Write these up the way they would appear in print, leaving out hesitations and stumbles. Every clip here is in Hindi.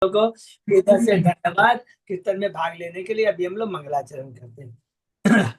को इधर से धन्यवाद कीर्तन में भाग लेने के लिए। अभी हम लोग मंगलाचरण करते हैं।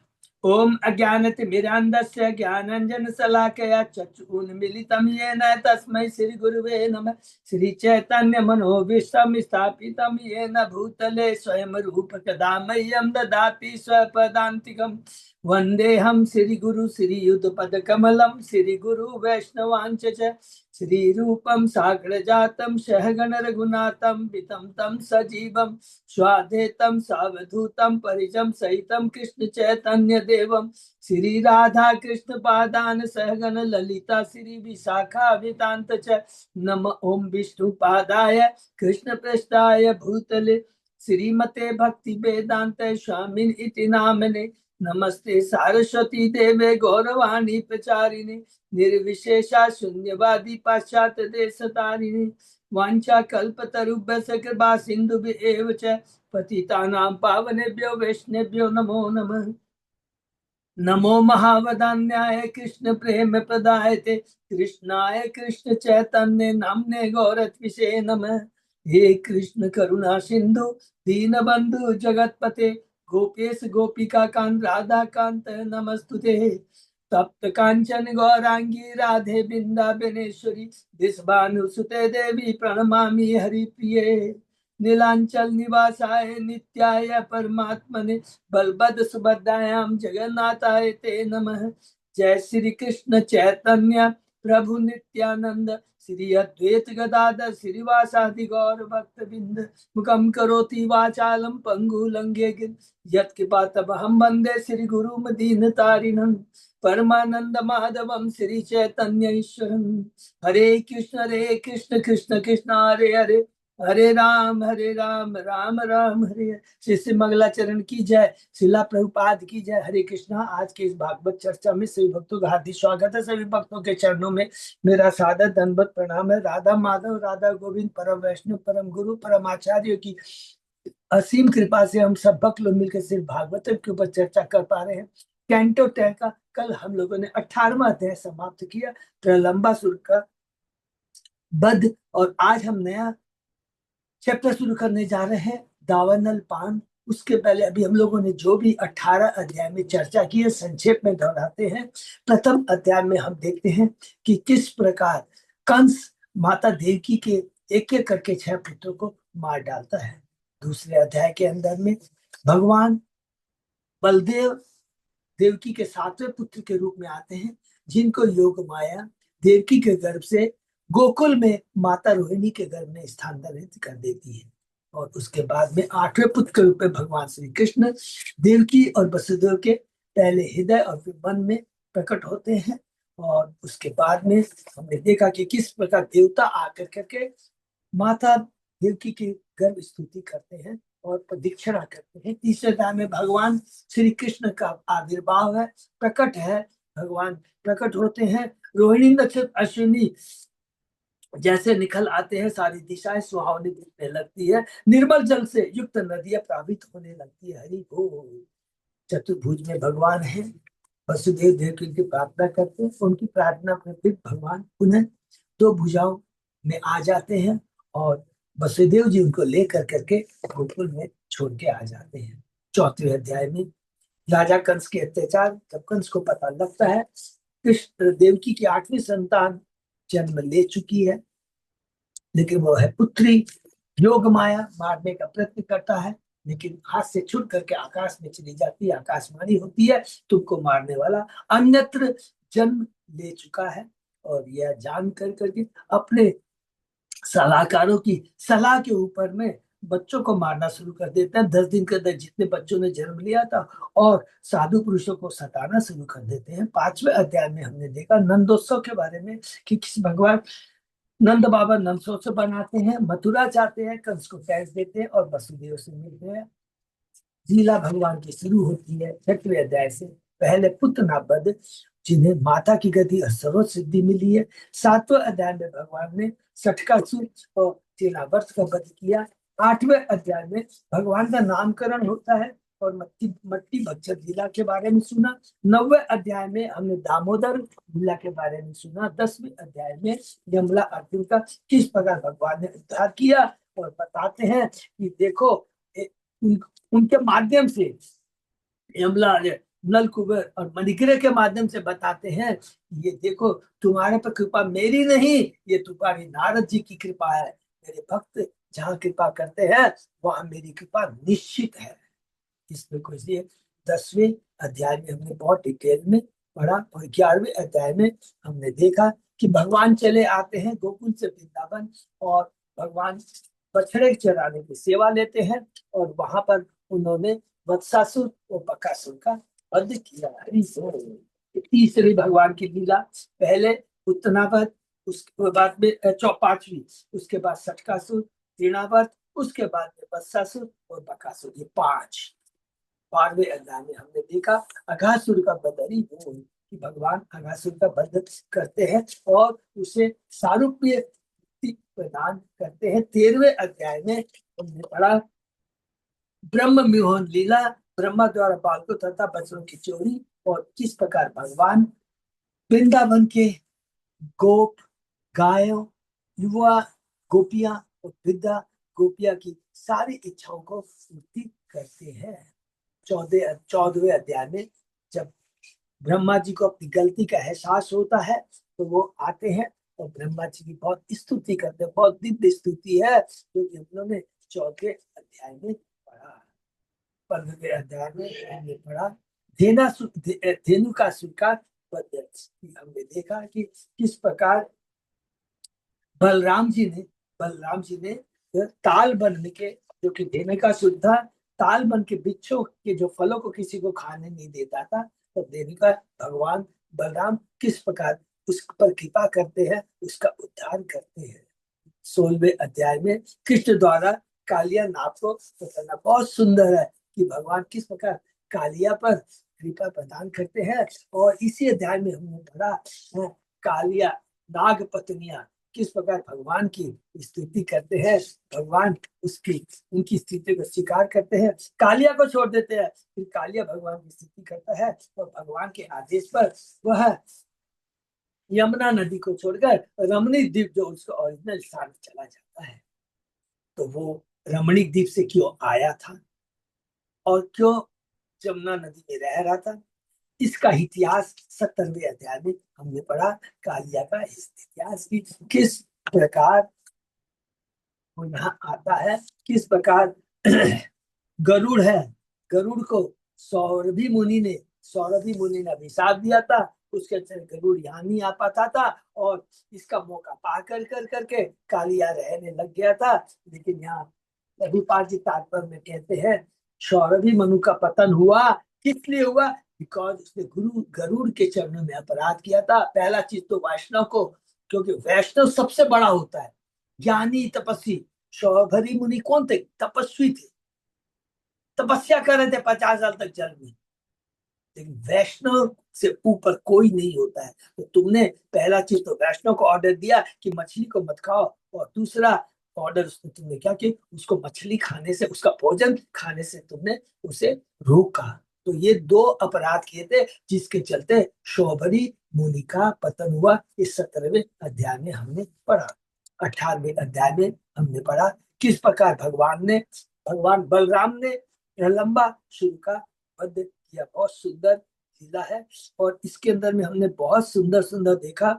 ओम अज्ञानतिमिरान्धस्य ज्ञानाञ्जनशलाकया चक्षुरुन्मीलितं येन तस्मै श्री गुरुवे नमः। श्री चैतन्य मनोभीष्टं स्थापितं येन भूतले स्वयं रूप कदा मह्यं ददाति स्वपदान्तिकम्। वन्देऽहं श्री गुरु श्री युगपदकमलं श्री गुरु वैष्णवांच च श्री रूपं साग्रजातं सहगण रघुनाथं वितं तं सजीवं स्वाद्वैतं सावधूतं परिजं सहितं कृष्ण चैतन्य देवं श्री राधा कृष्ण पादान सहगण ललिता श्री विशाखावितांत च नम ओम विष्णु पादाय कृष्ण पृष्ठाय भूतले श्रीमते भक्ति वेदांत स्वामिन इति नामने नमस्ते सारस्वती देवे गौरवाणी प्रचारिणे निर्विशेषा शून्यवादी पाश्चात्य देशतारिणे वांछा कल्पतरुभ्यश्च कृपा सिन्धुभ्येव च पतितानां पावनेभ्यो वैष्णवेभ्यो नमो नमः। नमो महावदान्याय कृष्ण प्रेम प्रदायते कृष्णाय कृष्ण चैतन्य नामने गौरत्विषे नमः। हे कृष्ण करुणा सिंधु दीनबंधु जगतपते गोपेश गोपिका कांत राधा कांत नमस्तुते। तप्त कांचन गौरांगी राधे बिंदाबनेश्वरी दिशभानुसुते देवी प्रणमामि हरिप्रिये। नीलांचल निवासाय नित्याय परमात्मने बलभद्र सुभद्रायां जगन्नाथाय ते नमः। जय श्री कृष्ण चैतन्य प्रभु नित्यानंद श्री अद्वैत गदाधर श्रीवासादि गौर भक्त बिंद मुखम करोति वाचालम पंगु लंघे गिर यत्कृपातमहं वंदे श्री गुरुम दीनतारिणं परमानंद माधवम श्री चैतन्य ईश्वरं। हरे कृष्ण कृष्ण कृष्ण हरे हरे हरे राम राम राम हरे हरे। श्री श्री मंगलाचरण की जय, शिला प्रभुपाद की जय। हरे कृष्णा। आज के इस भागवत चर्चा में सभी भक्तों का हार्दिक स्वागत है। सभी भक्तों के चरणों में मेरा सादर दंडवत प्रणाम है। राधा माधव राधा गोविंद परम वैष्णव परम गुरु परम आचार्य की असीम कृपा से हम सब भक्त लोग मिलकर सिर्फ भागवत के ऊपर चर्चा कर पा रहे हैं। कैंटो 10 का कल हम लोगों ने 18वां अध्याय समाप्त किया, प्रलंबासुर का वध, और आज हम नया चैप्टर शुरू करने जा रहे हैं, दावानल पान। उसके पहले अभी हम लोगों ने जो भी 18 अध्याय में चर्चा की है संक्षेप में दोहराते हैं। प्रथम अध्याय में हम देखते हैं कि किस प्रकार कंस माता देवकी के एक एक करके 6 पुत्रों को मार डालता है। दूसरे अध्याय के अंदर में भगवान बलदेव देवकी के 7वें पुत्र के रूप में आते हैं, जिनको योग माया देवकी के गर्भ से गोकुल में माता रोहिणी के गर्भ में स्थानांतरित कर देती है। और उसके बाद में 8वें पुत्र के रूप में भगवान श्री कृष्ण देवकी और वसुदेव के पहले हृदय और फिर मन में प्रकट होते हैं। और उसके बाद में हमने देखा कि किस प्रकार देवता आकर करके माता देवकी की गर्भ स्तुति करते हैं और प्रदक्षिणा करते हैं। तीसरे अध्याय में भगवान श्री कृष्ण का आविर्भाव है, प्रकट है, भगवान प्रकट होते हैं। रोहिणी नक्षत्र अश्विनी जैसे निकल आते हैं, सारी दिशाएं सुहावनी दिखने लगती है, निर्मल जल से युक्त नदियां प्लावित होने लगती है। हरि बोल। चतुर्भुज में भगवान है, वसुदेव देवकी की प्रार्थना करते हैं, उनकी प्रार्थना पर फिर भगवान पुनः 2 भुजाओं में आ जाते हैं और वसुदेव जी उनको लेकर करके गोकुल में छोड़ के आ जाते हैं। 4वें अध्याय में राजा कंस के अत्याचार, जब कंस को पता लगता है कृष्ण देवकी की 8वीं संतान जन्म ले चुकी है, लेकिन वो है पुत्री, योग माया मारने का प्रयत्न करता है, लेकिन हाथ से छूट करके आकाश में चली जाती है। आकाशवाणी होती है, तुमको मारने वाला अन्यत्र जन्म ले चुका है। और यह जान कर करके अपने सलाहकारों की सलाह के ऊपर में बच्चों को मारना शुरू कर देते हैं। 10 दिन के अंदर जितने बच्चों ने जन्म लिया था, और साधु पुरुषों को सताना शुरू कर देते हैं। 5वें अध्याय में हमने देखा नंदोत्सव के बारे में कि किस भगवान नंद बाबा नंदोत्सव बनाते हैं, मथुरा जाते हैं, कंस को टैक्स देते हैं और वसुदेव से मिलते हैं। लीला भगवान की शुरू होती है 6वें अध्याय से। पहले पुत्र नाभद, जिन्हें माता की गति और सर्व सिद्धि मिली है। 7वें अध्याय में भगवान ने सटकासुर और चेलावर्त का वध किया। 8वें अध्याय में भगवान का नामकरण होता है और मट्टी मट्टी भक्षक लीला के बारे में सुना। 9वें अध्याय में हमने दामोदर लीला के बारे में सुना। 10वें अध्याय में यमला अर्जुन का किस प्रकार भगवान ने उद्धार किया और बताते हैं कि देखो उनके माध्यम से यमला नल कुबेर और मणिग्रह के माध्यम से बताते हैं, ये देखो तुम्हारे पर कृपा मेरी नहीं, ये तुम्हारी नारद जी की कृपा है। मेरे भक्त जहाँ कृपा करते हैं वहां मेरी कृपा निश्चित है। इसमें कुछ ये 10वें अध्याय में हमने बहुत डिटेल में पढ़ा, और 11वें अध्याय में हमने देखा कि भगवान चले आते हैं गोकुल से वृंदावन, और भगवान बछड़े चराने की सेवा लेते हैं, और वहां पर उन्होंने वत्सासुर और बकासुर का वध किया। हरि बोल। तीसरी भगवान की लीला, पहले उत्तनावत, उसके बाद में पांचवी, उसके बाद सटकासुर, तृणावर्त, उसके बाद में वत्सासुर और बकासुर, ये 5। 12वें अध्याय में हमने देखा अघासुर का वध। हरि बोल। कि भगवान अघासुर का वध करते हैं और उसे सारूप्य प्रदान करते हैं। 13वें अध्याय में हमने पढ़ा ब्रह्म मोहन लीला, ब्रह्मा द्वारा बालकों तथा बच्चों की चोरी, और किस प्रकार भगवान वृंदावन के गोप, गायों, युवा गोपियां और वृद्धा गोपिया की सारी इच्छाओं को पूर्ति करते हैं। 14वें अध्याय में जब ब्रह्मा जी को अपनी गलती का एहसास होता है तो वो आते हैं और ब्रह्मा जी की बहुत स्तुति करते हैं। बहुत दिव्य स्तुति है जो कि हम लोगों ने 14वें अध्याय में पढ़ा। 15वें अध्याय में हमने पढ़ा धेनु का स्वीकार। हमने देखा कि किस प्रकार बलराम जी ने ताल बन के, जो कि धेनु का शुद्धा ताल बन के वृक्षों के जो फलों को किसी को खाने नहीं देता था, तो धेनु का भगवान बलराम किस प्रकार उस पर कृपा करते हैं, उसका उद्धार करते हैं। 16वें अध्याय में कृष्ण द्वारा कालिया नाग को पकड़ना बहुत सुंदर है कि भगवान किस प्रकार कालिया पर कृपा प्रदान करते हैं। और इसी अध्याय में हमने पढ़ा कालिया नाग पत्नियां किस प्रकार भगवान की स्तुति करते हैं, भगवान उनकी स्थिति को स्वीकार करते हैं, कालिया को छोड़ देते हैं, फिर कालिया भगवान की स्तुति करता है और भगवान के आदेश पर वह यमुना नदी को छोड़कर रमणीक द्वीप जो उसका ओरिजिनल स्थान चला जाता है। तो वो रमणीक द्वीप से क्यों आया था और क्यों यमुना नदी में रह रहा था, इसका इतिहास 70वें अध्याय में हमने पढ़ा। कालिया का इतिहास की किस प्रकार वो यहाँ आता है, किस प्रकार गरुड़ है, गरुड़ को सौरभी मुनि ने अभिशाप दिया था, उसके अंदर गरुड़ यहाँ नहीं आ पाता था, और इसका मौका पा कर करके कालिया रहने लग गया था। लेकिन यहाँ रघुपाल जी तात्पर्य में कहते हैं सौरभी मनु का पतन हुआ, किस लिए हुआ, बिकॉज उसने गरुड़ के चरणों में अपराध किया था। पहला चीज तो वैष्णव को, क्योंकि वैष्णव सबसे बड़ा होता है, ज्ञानी तपस्वी। सौरभी मुनि कौन थे, तपस्वी थे, तपस्या कर रहे थे 50 साल तक जल में। लेकिन वैष्णव से ऊपर कोई नहीं होता है। तो तुमने पहला चीज तो वैष्णव को ऑर्डर दिया कि मछली को मत खाओ, और दूसरा ऑर्डर उसने तुमने क्या कि उसको मछली खाने से, उसका भोजन खाने से तुमने उसे रोका। तो ये 2 अपराध किए थे जिसके चलते शौभरी मुनि का पतन हुआ। इस 17वें अध्याय में हमने पढ़ा। 18वें अध्याय में हमने पढ़ा किस प्रकार भगवान बलराम ने लंबा शुरू का वध किया। बहुत सुंदर लीला है, और इसके अंदर में हमने बहुत सुंदर सुंदर देखा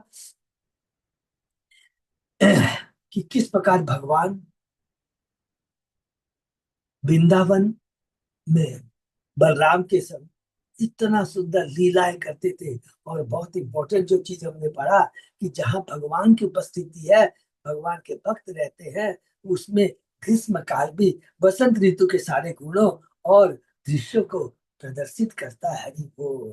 कि किस प्रकार भगवान वृंदावन में बलराम के संग इतना सुंदर लीलाएं करते थे। और बहुत इंपॉर्टेंट जो चीज हमने पढ़ा कि जहाँ भगवान की उपस्थिति है, भगवान के भक्त रहते हैं, उसमें ग्रीष्म काल भी वसंत ऋतु के सारे गुणों और दृश्यों को प्रदर्शित करता है। हरि बोल।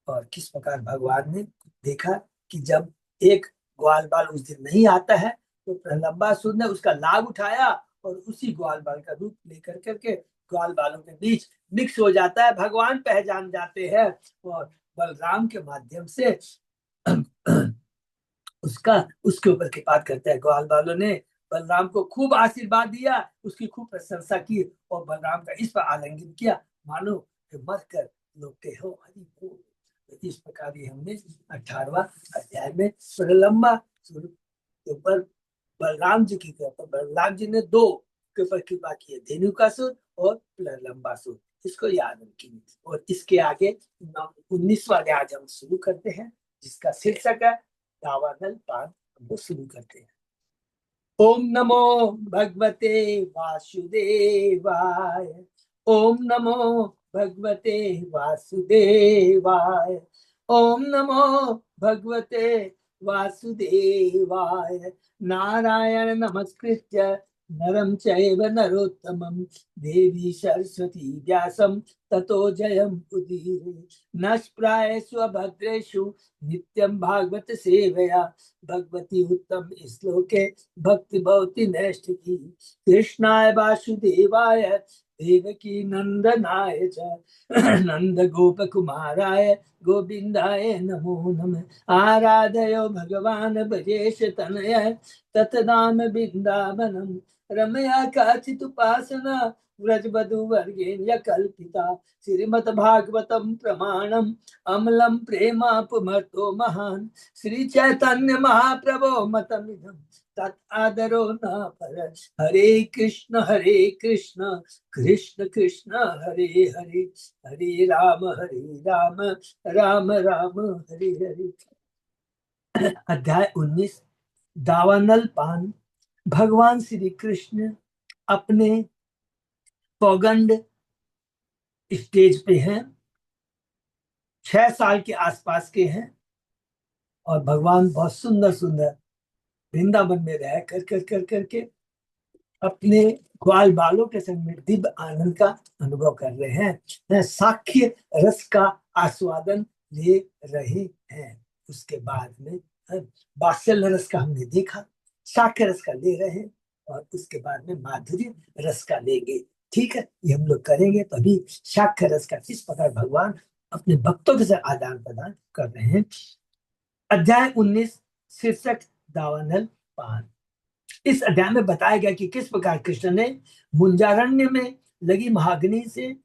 और किस प्रकार भगवान ने देखा कि जब एक ग्वाल बाल उस दिन नहीं आता है तो प्रलंबासुर ने उसका लाभ उठाया और उसी ग्वाल बाल का रूप लेकर करके ग्वाल बालों के बीच मिक्स हो जाता है। भगवान पहचान जाते हैं और बलराम के माध्यम से उसके ऊपर कृपा करते हैं। ग्वाल बालों ने बलराम को खूब आशीर्वाद दिया, उसकी खूब प्रशंसा की और बलराम का इस पर आलिंगन किया मानो कि मर कर लौटे हो। हरि बोल। इस प्रकार ये हमने 18वां अध्याय में प्रलंबा के ऊपर बलराम जी की कृपा, बलराम जी ने दो के ऊपर कृपा की है, धेनुकासुर और लंबासुर, इसको याद रखिए। और इसके आगे 19वां अध्याय आज हम शुरू करते हैं, जिसका शीर्षक है दावानल पान। हम लोग शुरू करते हैं। ओम नमो भगवते वासुदेवाय। ओम नमो भगवते वासुदेवाय। ओम नमो भगवते वासुदेवाय। नारायण नमस्कृत्य नरं चैव नरोत्तमं देवी सरस्वती व्यासं ततो जयं उदीरये। नष्प्रायेषु भद्रेषु नित्यं भागवत सेवया भगवती उत्तम श्लोके भक्ति भवति नैष्ठिकी। कृष्णाय वासुदेवाय देवकी नंदनाय च नंद गोप कुमाराय गोविंदाय नमो नमः। आराधयो भगवान ब्रजेश तनय ततनाम बिंदावनम रमया काचित उपासना व्रजवधु वर्गेण्य कल्पिता। श्रीमद् भागवतम प्रमाणम अमलम प्रेमापुमतो महान श्री चैतन्य महाप्रभो मतमिदं तत् आदरो न पर। हरे कृष्ण कृष्ण कृष्ण हरे हरे, हरे राम राम राम हरे हरे। अध्याय 19 दावानल पान। भगवान श्री कृष्ण अपने पौगंड स्टेज पे हैं, 6 साल के आसपास के हैं, और भगवान बहुत सुंदर सुंदर वृंदावन में रह करके अपने ग्वाल बालों के संग में दिव्य आनंद का अनुभव कर रहे हैं, साक्ष्य रस का आस्वादन ले रहे हैं। उसके बाद में वात्सल्य रस का हमने देखा, साक्ष्य रस का ले रहे हैं, और उसके बाद में माधुर्य रस का लेंगे। ठीक है, ये हम लोग करेंगे तभी। साक्ष्य रस का किस प्रकार भगवान अपने भक्तों के साथ आदान प्रदान कर रहे हैं। अध्याय 19 शीर्षक दावानल पान। इस अध्याय में बताया गया कि किस प्रकार कृष्ण ने मुंजारण्य में लगी महाग्नि से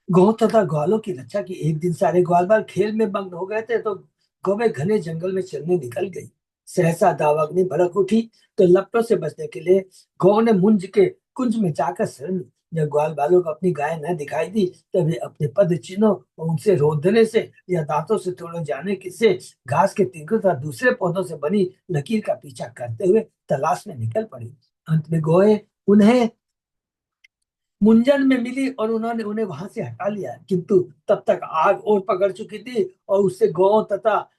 गौ तथा ग्वालों की रक्षा की। एक दिन सारे ग्वाल बाल खेल में मग्न हो गए थे, तो गौवें घने जंगल में चलने निकल गई। सहसा दावाग्नि भड़क उठी, तो लपटों से बचने के लिए गौ ने मुंज के कुंज में जाकर शरण ली। जब ग्वाल बालों को अपनी गाय न दिखाई दी, तब वे अपने पद चिन्हों और उनसे रोंदने से या दांतों से तोड़े जाने से घास के तिनकों तथा दूसरे पौधों से बनी लकीर का पीछा करते हुए तलाश में निकल पड़ी। अंत में गौएं उन्हें मुंजन में मिली और उन्होंने उन्हें वहां से हटा लिया, किंतु तब तक आग और पकड़ चुकी थी और उससे गौ तथा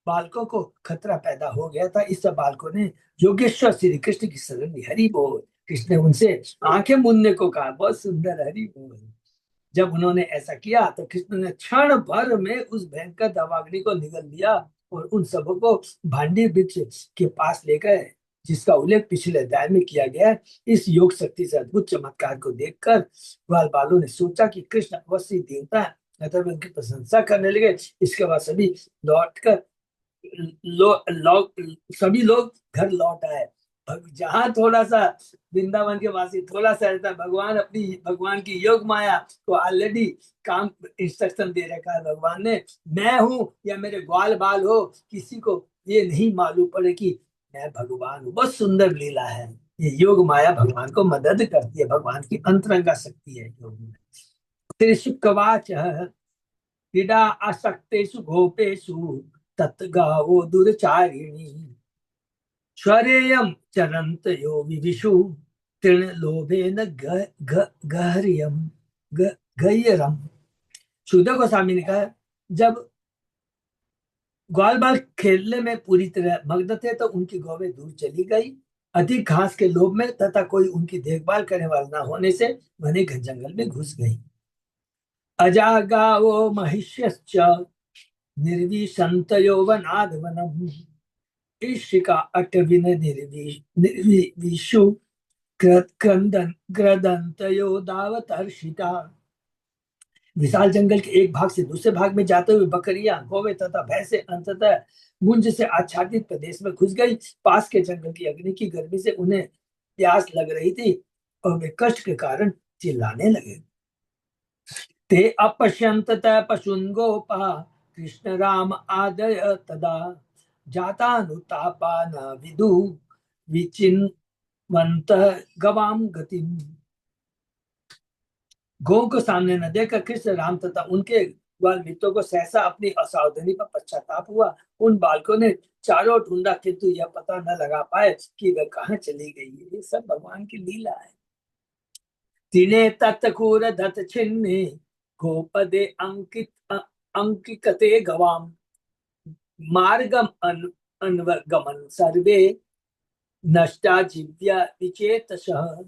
बालकों को खतरा पैदा हो गया था। इस सब बालकों ने योगेश्वर श्री कृष्ण की शरण ली। हरि बोल। कृष्ण ने उनसे आंखें मूंदने को कहा। बहुत सुंदर, हरि बोल। जब उन्होंने ऐसा किया तो कृष्ण ने क्षण भर में उस भयंकर दावाग्नि को निगल दिया और उन सबको भांडी वृक्ष के पास ले गए, जिसका उल्लेख पिछले अध्याय में किया गया है। इस योग शक्ति से अद्भुत चमत्कार को देखकर ग्वाल बालों ने सोचा कि कृष्ण अवश्य देवता है, अतः वे उनकी प्रशंसा करने लगे। इसके बाद सभी लौटकर सभी लोग घर लौट आए। जहां थोड़ा सा वृंदावन के वासी थोड़ा सा रहता है, भगवान की योग माया को ऑलरेडी काम इंस्ट्रक्शन दे रखा है भगवान ने। मैं हूं या मेरे ग्वाल बाल हो, किसी को ये नहीं मालूम पड़े कि मैं भगवान हूँ। बहुत सुंदर लीला है ये। योग माया भगवान को मदद करती है, भगवान की अंतरंगा शक्ति है योग में। त्रिशुकवाच क्रीडा आसक्तेषु गोपेषु तत्गावो दुर्चारिणी स्वरेयम चरंत यो विविशु तृणलोभेन गहरियम गह्यरम। सुधा गोस्वामी ने कहा, जब ग्वाल बाल खेलने में पूरी तरह मग्न थे तो उनकी गौवें दूर चली गई। अधिक घास के लोभ में तथा कोई उनकी देखभाल करने वाला न होने से घने जंगल में घुस गई। अजागावो महिष्यश्च निर्विशंतयो वनाद्वनम् ईशिका अटविन निर्विशु क्रदंतयो दावतर्षिता। विशाल जंगल के एक भाग से दूसरे भाग में जाते हुए बकरियां, गौवें तथा भैंसे अंततः मुंज से आच्छादित प्रदेश में घुस गई। पास के जंगल की अग्नि की गर्मी से उन्हें प्यास लग रही थी और वे कष्ट के कारण चिल्लाने लगे। ते अपश्यंत पशून गोपा कृष्ण राम आदय तदा जातानुतापा न विदु विचिन्वंत गवाम गतिम। गौ को सामने न देखकर कृष्ण राम तथा उनके बाल मित्रों को सहसा अपनी असावधानी पर पश्चाताप हुआ। उन बालकों ने चारों ओर ढूंढा किंतु यह पता न लगा पाए कि वह कहाँ चली गई है। ये सब भगवान की लीला है। तिने तत्कूर दत्त छिन्ने गोपदे अंकिकते गवाम मार्गम अनवगमन सर्वे नष्टा जीव्या विचेतसः।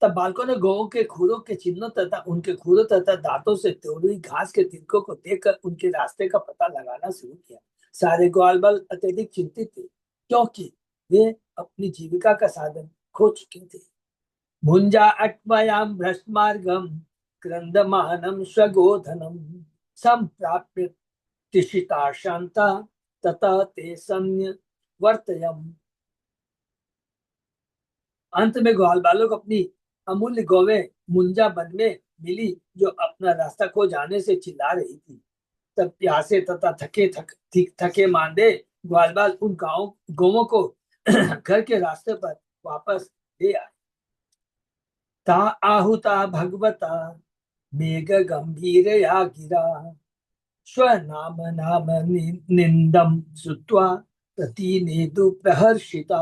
तब बालकों ने गौओं के खुरों के चिन्हों तथा उनके खुरों तथा दांतों से तोड़ी हुई घास के तिनकों को देखकर उनके रास्ते का पता लगाना शुरू किया। सारे ग्वाल बाल अत्यधिक चिंतित थे क्योंकि वे अपनी जीविका का साधन खो चुके थे। भुंजा अट्वयाम भ्रष्ट मार्गम क्रंदमानम स्वगोधनम संप्राप्य तिषिता शांता तथा ते सन्य वर्तयम। अंत में ग्वाल बालक अपनी अमूल्य गौवें मुंजा वन में मिली जो अपना रास्ता खो जाने से चिल्ला रही थी। तब प्यासे तथा थके मांदे ग्वाल बाल उन गौवों को घर के रास्ते पर वापस ले आए। ता आहुता भगवता मेघ गंभीर या गिरा स्वनाम नाम निंदम श्रुत्वा प्रतिनेदु प्रहर्षिता।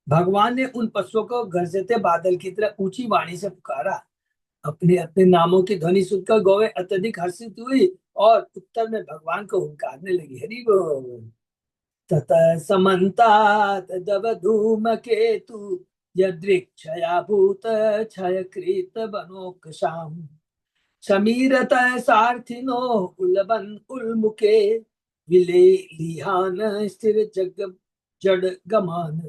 भगवान ने उन पशुओं को गरजते बादल की तरह ऊंची वाणी से पुकारा। अपने अपने नामों की ध्वनि सुनकर गौवें अत्यधिक हर्षित हुई और उत्तर में भगवान को हुंकारने लगी। हरि बोल। ततः समन्तात दव धूम केतु यदृक्षया भूत क्षय कृत बनोक्षाम समीरत सारथिनो उलबन उल्मुखे विले लिहान स्थिर जग जड़ गमान।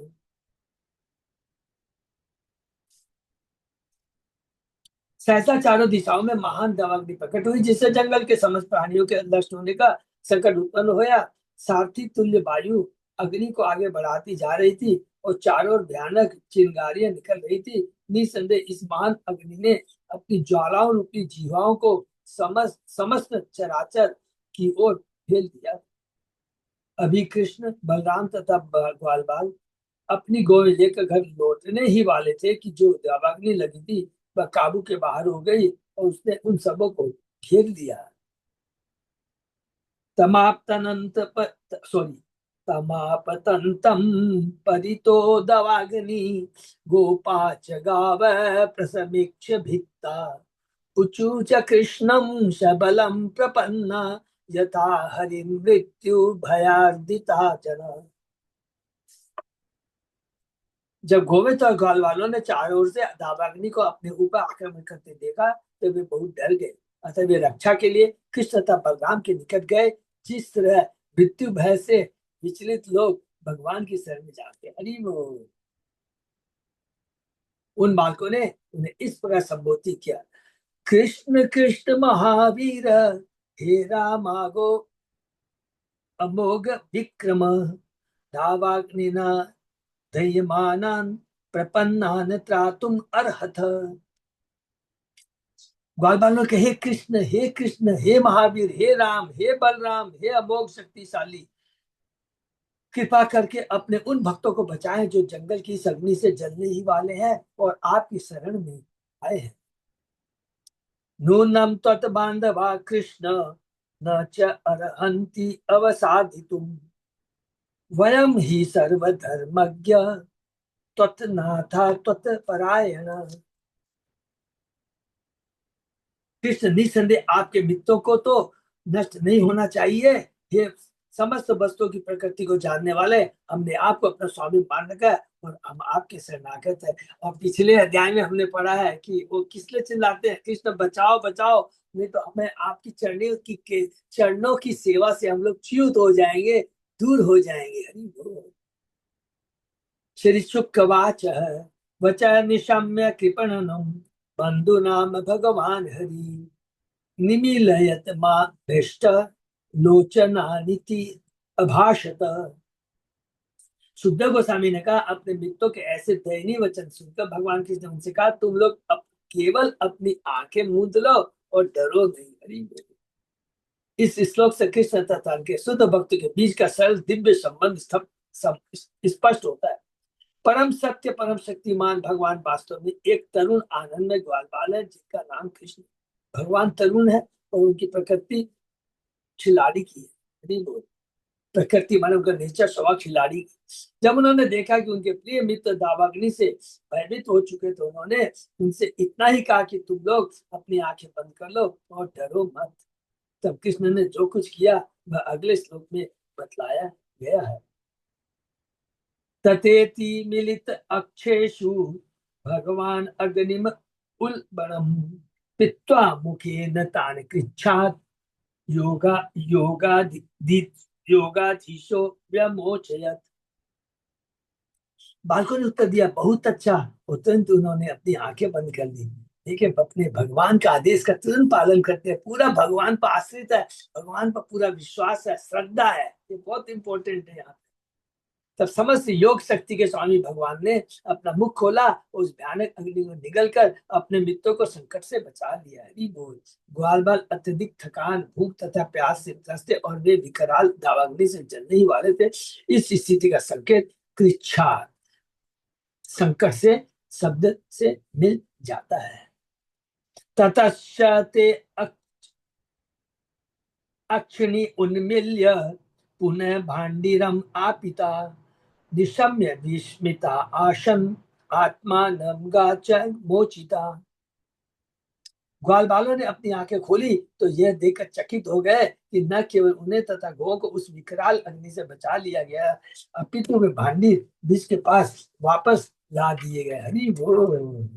सहसा चारों दिशाओं में महान दावाग्नि प्रकट हुई जिससे जंगल के समस्त प्राणियों के नष्ट होने का संकट उत्पन्न होया। सारथी तुल्य वायु अग्नि को आगे बढ़ाती जा रही थी और चारों ओर भयानक चिंगारियां निकल रही थी। निसंदेह इस महान अग्नि ने अपनी ज्वालाओं रूपी जीवाओं को समस्त समस्त चराचर की ओर फेल दिया। अभी कृष्ण बलराम तथा ग्वाल बाल अपनी गोद लेकर घर लौटने ही वाले थे कि जो दावाग्नि लगी थी वह काबू के बाहर हो गई और उसने उन सबों को घेर लिया। तमाप्तनंत सॉरी तमापतंतम परितो दवाग्नि गोपाच गाव प्रसमीक्ष भित्ता उचूच कृष्णं सबलम प्रपन्ना यथा हरि मृत्यु भयार्दिता जना। जब गोविंद और ग्वाल वालों ने चारों ओर से दावाग्नि को अपने ऊपर आक्रमण करते देखा तो वे बहुत डर गए। अतः वे रक्षा के लिए कृष्ण तथा बलराम के निकट गए। जिस तरह मृत्यु भय से विचलित लोग भगवान की शरण में जाते। हरि बोल। उन बालकों ने उन्हें इस प्रकार संबोधित किया। कृष्ण कृष्ण महावीर हे रामागो अमोघ विक्रम दावाग्निना दह्यमानान् प्रपन्नान् त्रातुम अर्हथ। ग्वाल बालों के हे कृष्ण हे महावीर हे राम हे बलराम हे अमोघ शक्तिशाली कृपा करके अपने उन भक्तों को बचाएं जो जंगल की इस अग्नि से जलने ही वाले हैं और आपकी शरण में आए हैं। नूनम तत् बांधवा कृष्ण न च अर्हन्ति अवसादितुम वयम ही सर्वधर्मज्ञ त्वत्नाथा त्वत्परायण। कृष्ण निसंदेह आपके मित्रों को तो नष्ट नहीं होना चाहिए। ये समस्त वस्तुओं की प्रकृति को जानने वाले हमने आपको अपना स्वामी मान रखा है और हम आपके शरणागत है। और पिछले अध्याय में हमने पढ़ा है कि वो किस लिए चिल्लाते हैं, कृष्ण बचाओ बचाओ, नहीं तो हमें आपकी चरणों की सेवा से हम लोग च्युत हो जाएंगे, दूर हो जाएंगे। हरि बोल। श्री शुकवाच वचा निशम्य कृपणनम बंधु नाम भगवान हरि निमीलयत मां भ्रष्ट लोचनानिति अभाषत। सुखदेव गोस्वामी ने कहा अपने मित्रों के ऐसे दयनीय वचन सुनकर भगवान कृष्ण ने उनसे कहा तुम लोग केवल अपनी आंखें मूंद लो और डरो नहीं। हरि बोल। इस श्लोक से कृष्ण तथा उनके शुद्ध भक्त के बीच का सरल दिव्य संबंध स्पष्ट होता है। परम सत्य परम शक्तिमान भगवान वास्तव में एक तरुण आनंद ग्वालवाल है जिसका नाम कृष्ण। भगवान तरुण है और उनकी प्रकृति खिलाड़ी की है। नहीं बोल, प्रकृति माने उनका नेचर स्वभाव खिलाड़ी की। जब उन्होंने देखा कि उनके प्रिय मित्र दावाग्नि से भयभीत हो चुके तो उन्होंने उनसे इतना ही कहा कि तुम लोग अपनी आंखें बंद कर लो और डरो मत। तब कृष्ण ने जो कुछ किया वह अगले श्लोक में बतलाया गया है। तथेति मिलित अक्षेषु भगवान अग्निम उल्बणम् पित्वा मुखेन तान् कृच्छात् योगा योगाधीशो व्यमोचयत्। बालकों ने उत्तर दिया, बहुत अच्छा। और तुरंत उन्होंने अपनी आंखें बंद कर ली। देखिए, अपने भगवान का आदेश का तुरंत पालन करते हैं, पूरा भगवान पर आश्रित है, भगवान पर पूरा विश्वास है, श्रद्धा है। ये बहुत इंपॉर्टेंट है यहाँ। तब समस्त योग शक्ति के स्वामी भगवान ने अपना मुख खोला, उस भयानक अग्नि को निगलकर अपने मित्रों को संकट से बचा लिया। हरि बोल। ग्वाल बाल अत्यधिक थकान, भूख तथा प्यास से त्रस्त और वे विकराल दावाग्नि से जलने ही वाले थे। इस स्थिति का संकेत कृच्छा संकट से शब्द से मिल जाता है। ततश्चते अक्षिणी उन्मील्य पुनः भाण्डिरम आपिता निशम्य विस्मिता आशन आत्मान गाच मोचिता। ग्वाल बालों ने अपनी आंखें खोली तो यह देखकर चकित हो गए कि न केवल उन्हें तथा गौ को उस विकराल अग्नि से बचा लिया गया, अपितु वे भांडी विष के पास वापस ला दिए गए। हरि बोल।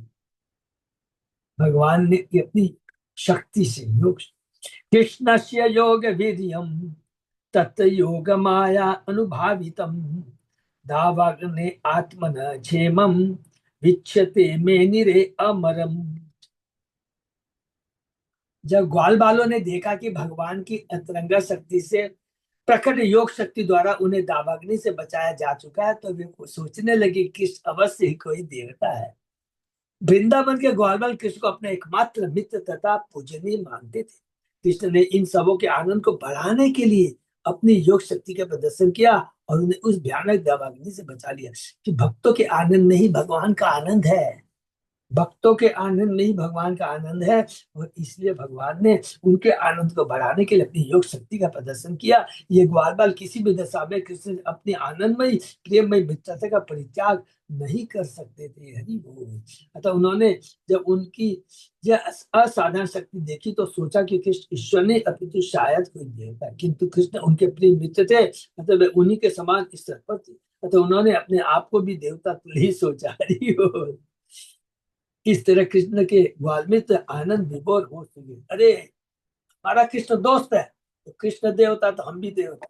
भगवान ने अपनी शक्ति से योग कृष्णस्य योग वीर्यम तत् योग माया अनुभावितम दावाग्ने आत्मन क्षेमम विच्छते मेनिरे अमरम। जब ग्वाल बालों ने देखा कि भगवान की अंतरंगा शक्ति से प्रकट योग शक्ति द्वारा उन्हें दावाग्नि से बचाया जा चुका है तो वे सोचने लगे कि अवश्य ही कोई देवता है। वृंदावन के ग्वाल बाल कृष्ण को अपने एकमात्र मित्र तथा पूजनीय मानते थे। कृष्ण ने इन सबों के आनंद को बढ़ाने के लिए अपनी योग शक्ति का प्रदर्शन किया और उन्हें उस भयानक दावाग्नि से बचा लिया। कि भक्तों के आनंद में ही भगवान का आनंद है, भक्तों के आनंद में ही भगवान का आनंद है। और इसलिए भगवान ने उनके आनंद को बढ़ाने के लिए अपनी योग शक्ति का प्रदर्शन किया। ये ग्वाल बाल किसी भी दशा में कृष्ण अपनी आनंदमय प्रेममय मित्रता का परित्याग नहीं कर सकते थे। हरि बोल। अतः उन्होंने जब उनकी यह असाधारण शक्ति देखी तो सोचा कि कृष्ण ईश्वर ने अपितु शायद कोई देवता, किंतु कृष्ण उनके प्रिय मित्र थे, अतः वे उन्हीं के समान स्तर पर थे। अतः उन्होंने अपने आप को भी देवता तुल्य ही सोचा। हरि बोल। इस तरह कृष्ण के ग्वाल मित्र आनंद विभोर हो चुके। अरे हमारा कृष्ण दोस्त है तो कृष्ण देवता तो हम भी देवता।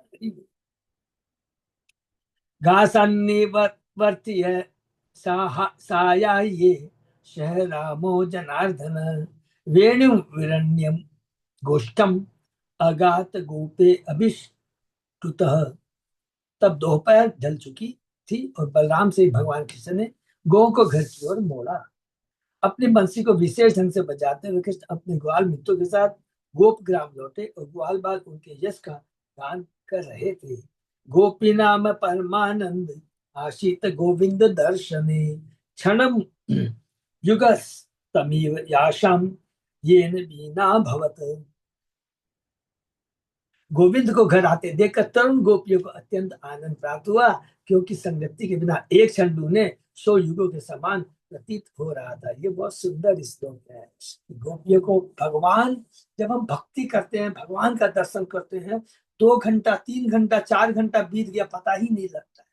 घासान्निवर्ती है साया ये शहरामो जनार्दन वेणु विरण्यम गोष्ठम अगात गोपे अभिष्टुतः। तब दोपहर ढल चुकी थी और बलराम से भगवान कृष्ण ने गौ को घर की ओर मोड़ा। अपनी बंसी को विशेष ढंग से बजाते हुए कृष्ण अपने ग्वाल मित्रों के साथ गोप ग्राम लौटे और ग्वाल बाल उनके यश का गान कर रहे थे। गोपी नाम परमानंद आशित गोविंद दर्शने क्षणम युगस तमीव याशम येन बीना भवत। गोविंद को घर आते देखकर तरुण गोपियों को अत्यंत आनंद प्राप्त हुआ, क्योंकि संगति के बिना एक क्षण भी उन्हें 100 युगों के समान प्रतीत हो रहा था। ये बहुत सुंदर श्लोक है। गोपियों को भगवान, जब हम भक्ति करते हैं, भगवान का दर्शन करते हैं, 2 घंटा 3 घंटा 4 घंटा बीत गया पता ही नहीं लगता है।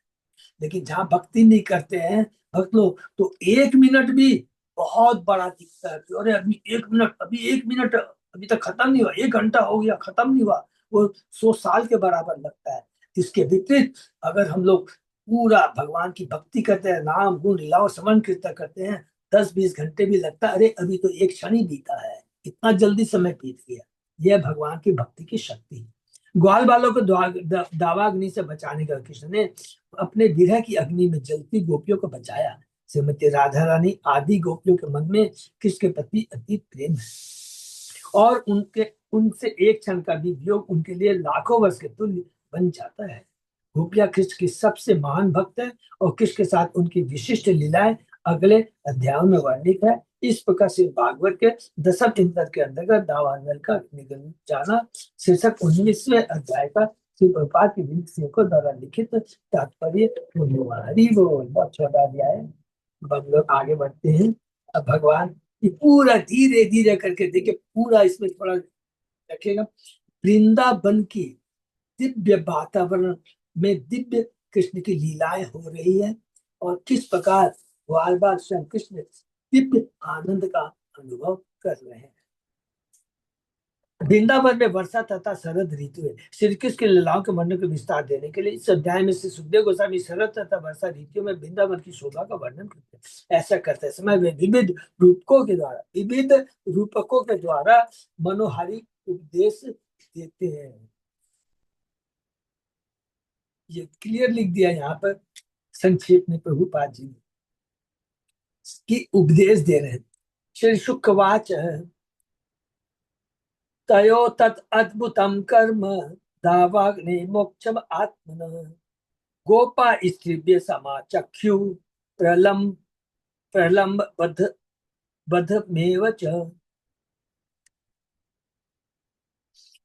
लेकिन जहाँ भक्ति नहीं करते हैं भक्त लोग तो 1 मिनट भी बहुत बड़ा दिखता है। अरे अभी 1 मिनट, अभी 1 मिनट अभी तक खत्म नहीं हुआ, 1 घंटा हो गया खत्म नहीं हुआ, वो 100 साल के बराबर लगता है। इसके विपरीत अगर हम लोग पूरा भगवान की भक्ति करते हैं, नाम गुण लीलाओं समन कीर्तन करते हैं, 10-20 घंटे भी लगता है, अरे अभी तो एक क्षण ही बीता है, इतना जल्दी समय बीत गया। यह भगवान की भक्ति की शक्ति है। ग्वाल बालों को दावाग्नि से बचाने का कृष्ण ने अपने विरह की अग्नि में जलती गोपियों को बचाया। श्रीमती राधा रानी आदि गोपियों के मन में कृष्ण के प्रति अति प्रेम है। और उनके उनसे एक क्षण का भी वियोग उनके लिए लाखों वर्ष के तुल्य बन जाता है। गोपियां कृष्ण की सबसे महान भक्त है और कृष्ण के साथ उनकी विशिष्ट लीलाएं अगले अध्यायों में वर्णित है। इस प्रकार से भागवत के दशम स्कंद के अंतर्गत दावानल का निगम जाना शीर्षक 19वें अध्याय का श्री प्रभुपाद की विनती सेवकों द्वारा लिखित तात्पर्य पूर्ण हुआ। हरि बोल। बहुत छोटा अध्याय है। अब हम लोग आगे बढ़ते हैं। अब भगवान ये पूरा धीरे धीरे करके देखिए, पूरा इसमें थोड़ा रखेगा। वृंदावन की दिव्य वातावरण में दिव्य कृष्ण की लीलाएं हो रही है और किस प्रकार बार बार स्वयं कृष्ण दिव्य आनंद का अनुभव कर रहे हैं। वृंदावन में वर्षा तथा शरद ऋतु है। श्री कृष्ण के लीलाओं के वर्णन को विस्तार देने के लिए इस अध्याय में से सुखदेव गोस्वामी शरद तथा वर्षा ऋतु में वृंदावन की शोभा का वर्णन करते हैं। ऐसा करते समय वे विविध रूपकों के द्वारा मनोहारी उपदेश देते हैं। ये क्लियर लिख दिया यहाँ पर संक्षेप में प्रभुपाद जी की उपदेश दे रहे हैं। श्री शुकवाच तयो तत् अद्भुतम कर्म दावाग्नि मोक्षम आत्मन गोपा स्त्रीभ्य समाचख्यु प्रलंब प्रलंब बधमेव च।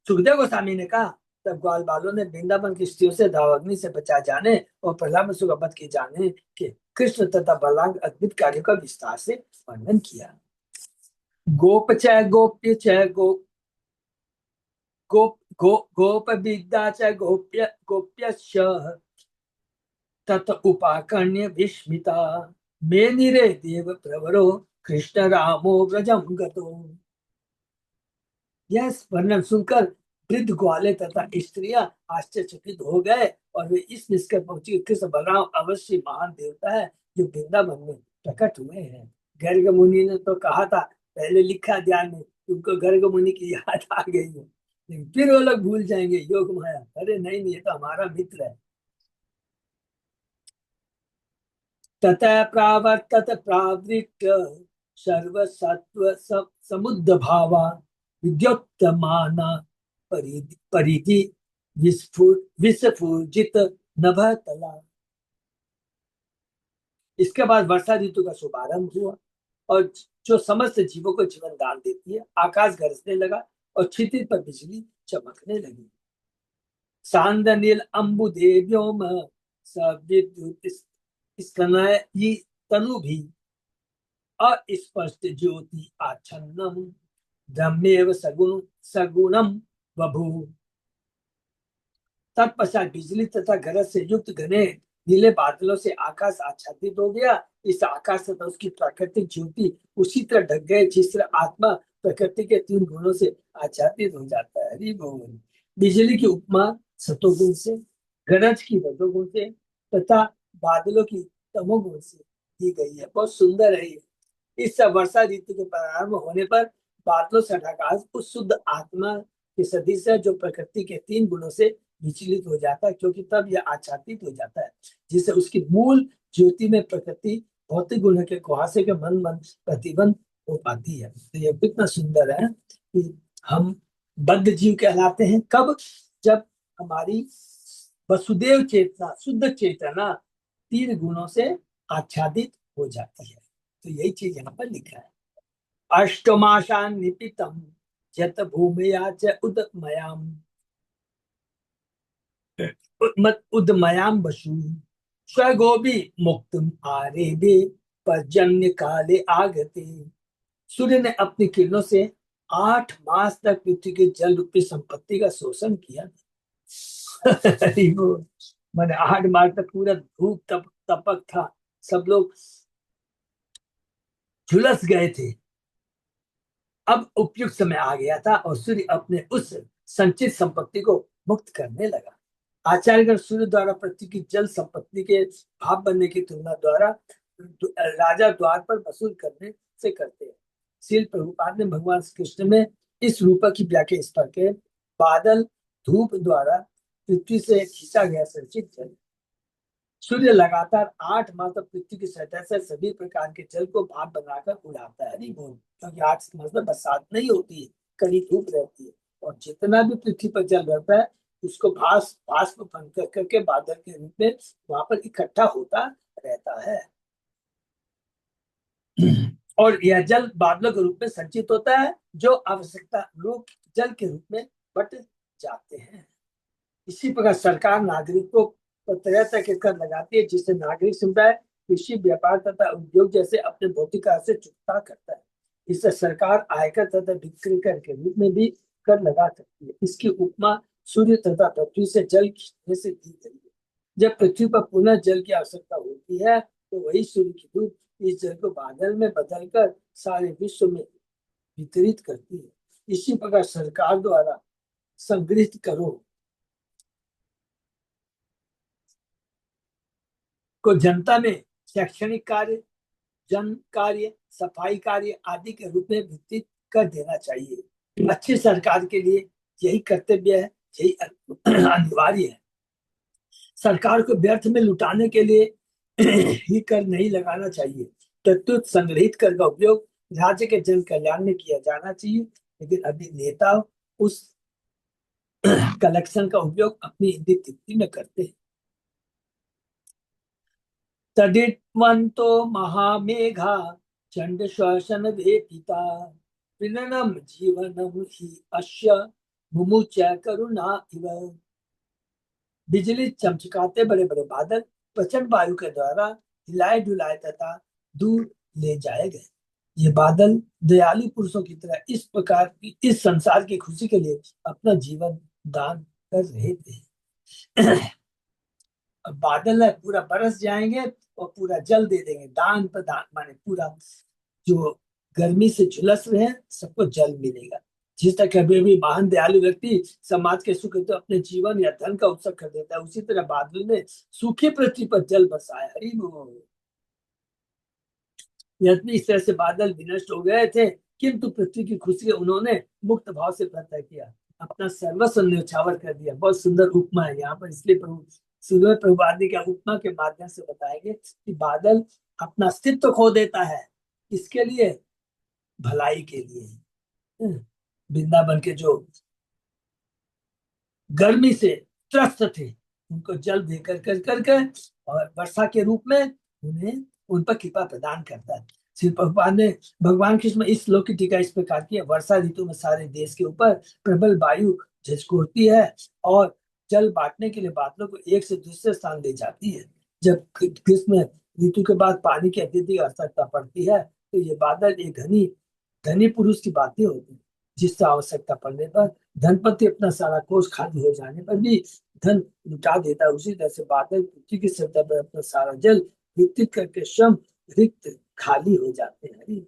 सुखदेव गोस्वामी ने कहा, तब ग्वाल बालों ने वृंदावन की स्त्रियों से दावाग्नि से बचा जाने और प्रहलाद में सुगबत किए जाने के कृष्ण तथा बलराम अद्भुत कार्यों का विस्तार से वर्णन किया। गोप च गोप्य च गोप विद्या च गोप्यश्च तत उपाकर्ण्य विस्मिता मे निरे देव प्रवरो कृष्ण रामो व्रजम गतो। यह वर्णन सुनकर वृद्ध ग्वाले तथा स्त्रियां आश्चर्यचकित हो गए और वे इस निष्कर्ष पहुंची, कृष्ण बलराम अवश्य महान देवता है जो वृंदावन में प्रकट हुए हैं। गर्ग मुनि ने तो कहा था, पहले लिखा ध्यान में, तुमको गर्ग मुनि की याद आ गई है, लेकिन फिर वो लोग भूल जाएंगे योग माया। अरे नहीं नहीं, ये तो हमारा मित्र है। ततः प्रावर्तत प्रावृत्य सर्वसत्व समुद्ध भावा विद्योत्तमाना परिधि विस्फुजित नभतला। इसके बाद वर्षा ऋतु का शुभारंभ हुआ और जो समस्त जीवों को जीवन दान देती है। आकाश गरजने लगा और क्षितिज पर बिजली चमकने लगी। सांद नील अम्बुदे व्योम सविद्युत स्तनयी तनु भी अस्पष्ट ज्योति आच्छन्नम ब्रह्मेव सगुणम बभू। तत्पश्चात बिजली तथा गरज से युक्त घने नीले बादलों से आकाश आच्छादित हो गया। इस आकाश तथा उसकी प्राकृतिक ज्योति उसी तरह ढक गए जिस तरह आत्मा प्रकृति के 3 गुणों से आच्छादित हो जाता है। हरि बोल। बिजली की उपमा सतोगुण से, गरज की रजोगुण से तथा बादलों की तमोगुण से दी गई है। बहुत सुंदर है ये। इस वर्षा ऋतु के प्रारंभ होने पर बादलों से आकाश उस शुद्ध आत्मा के सदृश है जो प्रकृति के 3 गुणों से विचलित हो जाता है, क्योंकि तब यह आच्छादित हो जाता है, जिससे उसकी मूल ज्योति में प्रकृति भौतिक गुण के कुहासे के मन प्रतिबंध हो पाती है। तो यह कितना सुंदर है कि हम बद्ध जीव कहलाते हैं कब, जब हमारी वसुदेव चेतना, शुद्ध चेतना 3 गुणों से आच्छादित हो जाती है। तो यही चीज यहाँ पर लिखा है। अष्टमाशान निपितम जत भूमिया च उदमयाम उदमयाम बसु स्वगोभी मुक्तम आरेबे पर्जन्य काले आगते। सूर्य ने अपनी किरणों से 8 मास तक पृथ्वी के जल रूपी संपत्ति का शोषण किया। मैंने 8 मास तक पूरा धूप तपक था, सब लोग झुलस गए थे। अब उपयुक्त समय आ गया था और सूर्य अपने उस संचित संपत्ति को मुक्त करने लगा। आचार्यगण सूर्य द्वारा पृथ्वी की जल संपत्ति के भाप बनने की तुलना द्वारा राजा द्वार पर वसूल करने से करते हैं। श्रील प्रभुपाद ने भगवान कृष्ण में इस रूप की व्याख्या इस पर के बादल धूप द्वारा पृथ्वी से खींचा गया संचित जल। सूर्य लगातार 8 माह तक पृथ्वी की सतह से सभी प्रकार के जल को भाप बनाकर उड़ाता है। नहीं बोल, क्योंकि 8 माह में बरसात नहीं होती है, कड़ी धूप रहती है, और जितना भी पृथ्वी पर जल रहता है उसको भास्प बन कर करके बादल के रूप में वहां पर इकट्ठा होता रहता है। और यह जल बादलों के रूप में संचित होता है, जो आवश्यकता लोग जल के रूप में बट जाते हैं। इसी प्रकार सरकार नागरिकों पर तरह तरह के कर लगाती है, जिससे नागरिक समुदाय कृषि, व्यापार तथा उद्योग जैसे अपने भौतिक कार्य से चुकता करता है। इससे सरकार आयकर तथा बिक्री कर के रूप में भी कर लगा सकती है। इसकी उपमा सूर्य तथा पृथ्वी से जल खींचने से दी गई है। जब पृथ्वी पर पुनः जल की आवश्यकता होती है तो वही सूर्य की धूप इस जल को बादल में बदलकर सारे विश्व में वितरित करती है। इसी प्रकार सरकार द्वारा संग्रहित करो को जनता में शैक्षणिक कार्य, जन कार्य, सफाई कार्य आदि के रूप में वितरित कर देना चाहिए। अच्छी सरकार के लिए यही कर्तव्य है, यही अनिवार्य है। सरकार को व्यर्थ में लुटाने के लिए ही कर नहीं लगाना चाहिए। प्रत्युत संग्रहित कर का उपयोग राज्य के जन कल्याण में किया जाना चाहिए। लेकिन अभी नेता उस कलेक्शन का उपयोग अपनी तृप्ति में करते हैं। तदित्वन्तो महामेघा चंड श्वसन वेपिता विननम जीवनम ही अश्य मुमुच करुणा इव। बिजली चमचकाते बड़े बड़े बादल प्रचंड वायु के द्वारा हिलाए डुलाए तथा दूर ले जाए गए। ये बादल दयालु पुरुषों की तरह इस प्रकार की इस संसार की खुशी के लिए अपना जीवन दान कर रहे थे। अब बादल है पूरा बरस जाएंगे और पूरा जल दे देंगे, दान पर दान, माने पूरा जो गर्मी से झुलस रहे हैं सबको जल मिलेगा। जिस तरह कभी भी महान दयालु व्यक्ति समाज के सुख तो अपने जीवन या धन का उत्सव कर देता है, उसी तरह बादल ने सूखी पृथ्वी पर जल बरसाया। हरि बोल। यद्यपि इस तरह से बादल विनष्ट हो गए थे, किंतु पृथ्वी की खुशी उन्होंने मुक्त भाव से प्रत्यय किया, अपना सर्वस्व न्यौछावर कर दिया। बहुत सुंदर उपमा है यहाँ पर, इसलिए प्रभु सूर्य प्रभुपाद ने क्या उपमा के माध्यम से बताएंगे कि बादल अपना अस्तित्व खो देता है, इसके लिए भलाई के लिए। वृंदावन के जो गर्मी से त्रस्त थे उनको जल दे कर और वर्षा के रूप में उन्हें उन पर कृपा प्रदान करता है। श्री प्रभुपाद ने भगवान कृष्ण में इस श्लोक की टीका इस प्रकार की है। वर्षा ऋतु में सारे देश के ऊपर प्रबल वायु झिझकोरती है और जल बांटने के लिए बादलों को एक से दूसरे स्थान ले जाती है। जब ग्रीष्म ऋतु के बाद पानी की अत्यधिक आवश्यकता पड़ती है तो ये बादल एक धनी धनी पुरुष की बातें होती है, जिससे आवश्यकता पड़ने पर धनपति अपना सारा कोष खाली हो जाने पर भी धन लुटा देता है। उसी तरह से बादल पृथ्वी की सतह पर अपना सारा जल वितरित करके श्रम रिक्त खाली हो जाते हैं।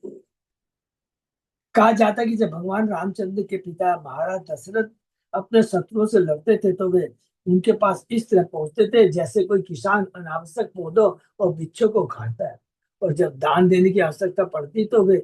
कहा जाता है कि जब भगवान रामचंद्र के पिता महाराज दशरथ अपने शत्रुओं से लड़ते थे तो वे उनके पास इस तरह पहुंचते थे जैसे कोई किसान अनावश्यक पौधों और वृक्षों को उखाड़ता है, और जब दान देने की आवश्यकता पड़ती तो वे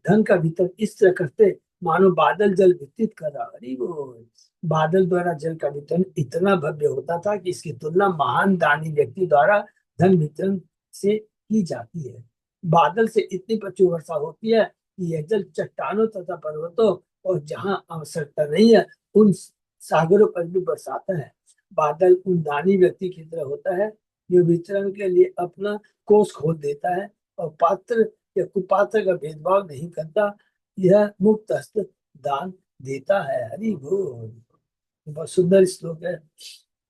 धन का वितरण इस तरह करते मानो बादल जल वितरित कर रहा। अरे वो बादल द्वारा जल का वितरण इतना भव्य होता था कि इसकी तुलना महान दानी व्यक्ति द्वारा धन वितरण से की जाती है। बादल से इतनी प्रचुर वर्षा होती है कि यह जल चट्टानों तथा पर्वतों और जहां आवश्यकता नहीं है उन सागरों पर भी बरसाता है। बादल उन दानी व्यक्ति की तरह होता है जो वितरण के लिए अपना कोष खोल देता है और पात्र या कुपात्र का भेदभाव नहीं करता। यह मुक्त हस्त दान देता है। हरि बोल। बहुत सुंदर श्लोक है